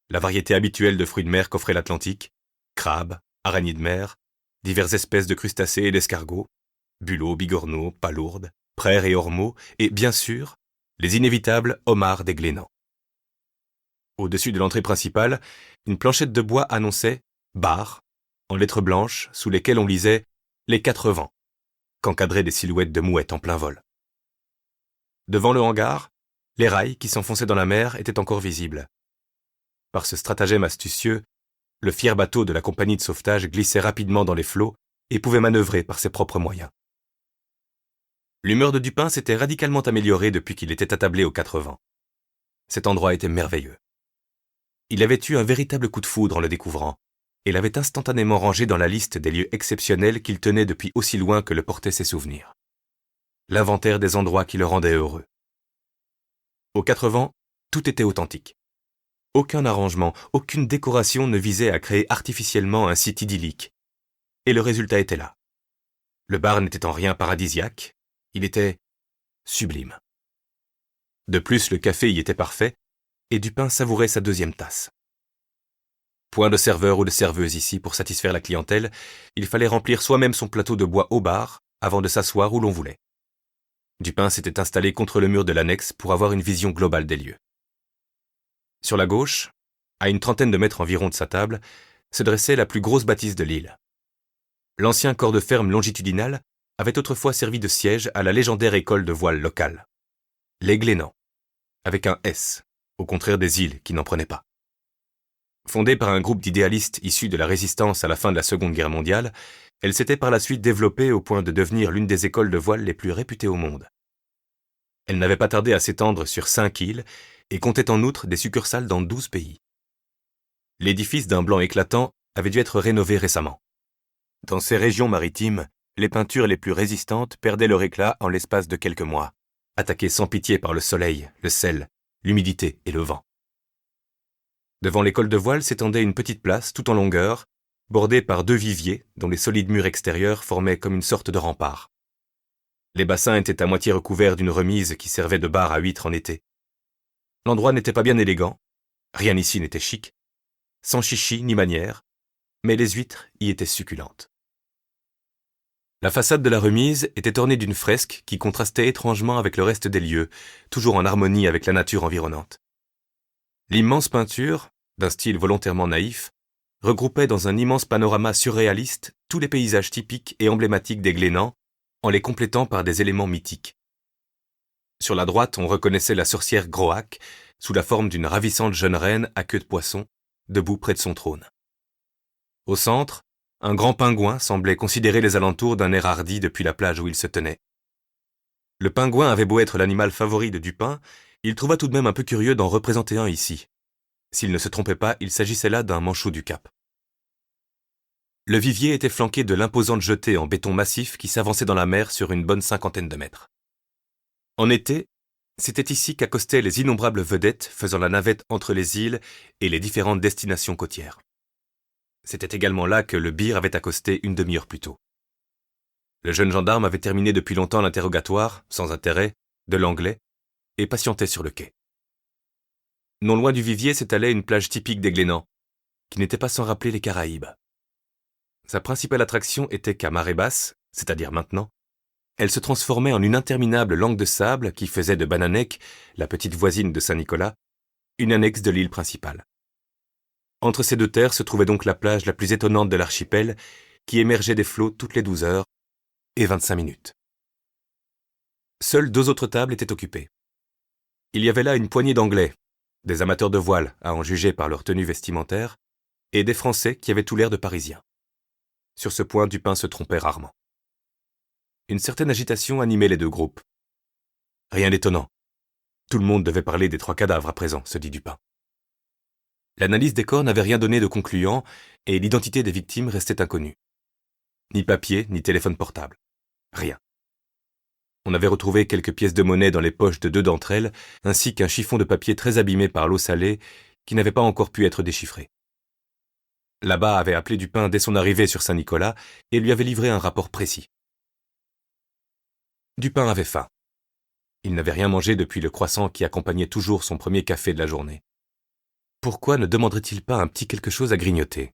la variété habituelle de fruits de mer qu'offrait l'Atlantique, crabes, araignées de mer, diverses espèces de crustacés et d'escargots, bulots, bigorneaux, palourdes, praires et ormeaux, et bien sûr, les inévitables homards des Glénans. Au-dessus de l'entrée principale, une planchette de bois annonçait « bar » en lettres blanches sous lesquelles on lisait « Les 4 vents », qu'encadraient des silhouettes de mouettes en plein vol. Devant le hangar, les rails qui s'enfonçaient dans la mer étaient encore visibles. Par ce stratagème astucieux, le fier bateau de la compagnie de sauvetage glissait rapidement dans les flots et pouvait manœuvrer par ses propres moyens. L'humeur de Dupin s'était radicalement améliorée depuis qu'il était attablé aux 4 vents. Cet endroit était merveilleux. Il avait eu un véritable coup de foudre en le découvrant, et l'avait instantanément rangé dans la liste des lieux exceptionnels qu'il tenait depuis aussi loin que le portaient ses souvenirs. L'inventaire des endroits qui le rendaient heureux. Aux 4 vents, tout était authentique. Aucun arrangement, aucune décoration ne visait à créer artificiellement un site idyllique. Et le résultat était là. Le bar n'était en rien paradisiaque, il était sublime. De plus, le café y était parfait, et Dupin savourait sa 2e tasse. Point de serveur ou de serveuse ici pour satisfaire la clientèle, il fallait remplir soi-même son plateau de bois au bar avant de s'asseoir où l'on voulait. Dupin s'était installé contre le mur de l'annexe pour avoir une vision globale des lieux. Sur la gauche, à une trentaine de mètres environ de sa table, se dressait la plus grosse bâtisse de l'île. L'ancien corps de ferme longitudinal avait autrefois servi de siège à la légendaire école de voile locale, les Glénans, avec un S, au contraire des îles qui n'en prenaient pas. Fondée par un groupe d'idéalistes issus de la résistance à la fin de la Seconde Guerre mondiale, elle s'était par la suite développée au point de devenir l'une des écoles de voile les plus réputées au monde. Elle n'avait pas tardé à s'étendre sur 5 îles et comptait en outre des succursales dans 12 pays. L'édifice d'un blanc éclatant avait dû être rénové récemment. Dans ces régions maritimes, les peintures les plus résistantes perdaient leur éclat en l'espace de quelques mois, attaquées sans pitié par le soleil, le sel, l'humidité et le vent. Devant l'école de voile s'étendait une petite place tout en longueur, bordée par 2 viviers dont les solides murs extérieurs formaient comme une sorte de rempart. Les bassins étaient à moitié recouverts d'une remise qui servait de bar à huîtres en été. L'endroit n'était pas bien élégant, rien ici n'était chic, sans chichi ni manière, mais les huîtres y étaient succulentes. La façade de la remise était ornée d'une fresque qui contrastait étrangement avec le reste des lieux, toujours en harmonie avec la nature environnante. L'immense peinture, d'un style volontairement naïf, regroupait dans un immense panorama surréaliste tous les paysages typiques et emblématiques des Glénans, en les complétant par des éléments mythiques. Sur la droite, on reconnaissait la sorcière Groac, sous la forme d'une ravissante jeune reine à queue de poisson, debout près de son trône. Au centre, un grand pingouin semblait considérer les alentours d'un air hardi depuis la plage où il se tenait. Le pingouin avait beau être l'animal favori de Dupin, il trouva tout de même un peu curieux d'en représenter un ici. S'il ne se trompait pas, il s'agissait là d'un manchot du Cap. Le vivier était flanqué de l'imposante jetée en béton massif qui s'avançait dans la mer sur une bonne 50aine de mètres. En été, c'était ici qu'accostaient les innombrables vedettes faisant la navette entre les îles et les différentes destinations côtières. C'était également là que le Bir avait accosté une demi-heure plus tôt. Le jeune gendarme avait terminé depuis longtemps l'interrogatoire, sans intérêt, de l'anglais, et patientait sur le quai. Non loin du vivier s'étalait une plage typique des Glénans, qui n'était pas sans rappeler les Caraïbes. Sa principale attraction était qu'à marée basse, c'est-à-dire maintenant, elle se transformait en une interminable langue de sable qui faisait de Bananek, la petite voisine de Saint-Nicolas, une annexe de l'île principale. Entre ces 2 terres se trouvait donc la plage la plus étonnante de l'archipel, qui émergeait des flots toutes les 12 heures et 25 minutes. Seules 2 autres tables étaient occupées. Il y avait là une poignée d'Anglais, des amateurs de voile à en juger par leur tenue vestimentaire, et des Français qui avaient tout l'air de Parisiens. Sur ce point, Dupin se trompait rarement. Une certaine agitation animait les 2 groupes. Rien d'étonnant. Tout le monde devait parler des 3 cadavres à présent, se dit Dupin. L'analyse des corps n'avait rien donné de concluant et l'identité des victimes restait inconnue. Ni papier, ni téléphone portable. Rien. On avait retrouvé quelques pièces de monnaie dans les poches de 2 d'entre elles, ainsi qu'un chiffon de papier très abîmé par l'eau salée qui n'avait pas encore pu être déchiffré. Là-bas avait appelé Dupin dès son arrivée sur Saint-Nicolas et lui avait livré un rapport précis. Dupin avait faim. Il n'avait rien mangé depuis le croissant qui accompagnait toujours son premier café de la journée. Pourquoi ne demanderait-il pas un petit quelque chose à grignoter ?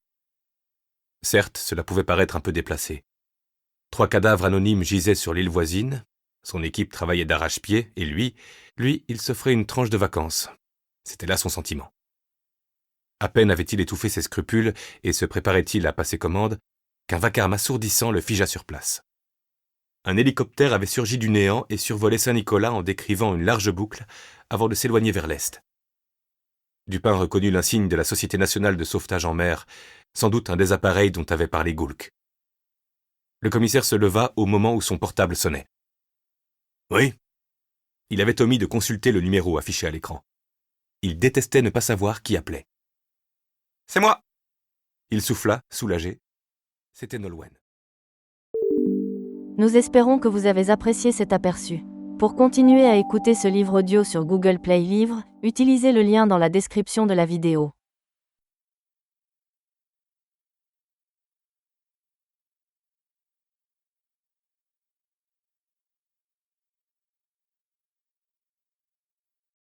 Certes, cela pouvait paraître un peu déplacé. 3 cadavres anonymes gisaient sur l'île voisine, son équipe travaillait d'arrache-pied, et lui, il s'offrait une tranche de vacances. C'était là son sentiment. À peine avait-il étouffé ses scrupules et se préparait-il à passer commande, qu'un vacarme assourdissant le figea sur place. Un hélicoptère avait surgi du néant et survolé Saint-Nicolas en décrivant une large boucle avant de s'éloigner vers l'est. Dupin reconnut l'insigne de la Société nationale de sauvetage en mer, sans doute un des appareils dont avait parlé Goulck. Le commissaire se leva au moment où son portable sonnait. « Oui ?» Il avait omis de consulter le numéro affiché à l'écran. Il détestait ne pas savoir qui appelait. « C'est moi !» Il souffla, soulagé. C'était Nolwenn. Nous espérons que vous avez apprécié cet aperçu. Pour continuer à écouter ce livre audio sur Google Play Livres, utilisez le lien dans la description de la vidéo.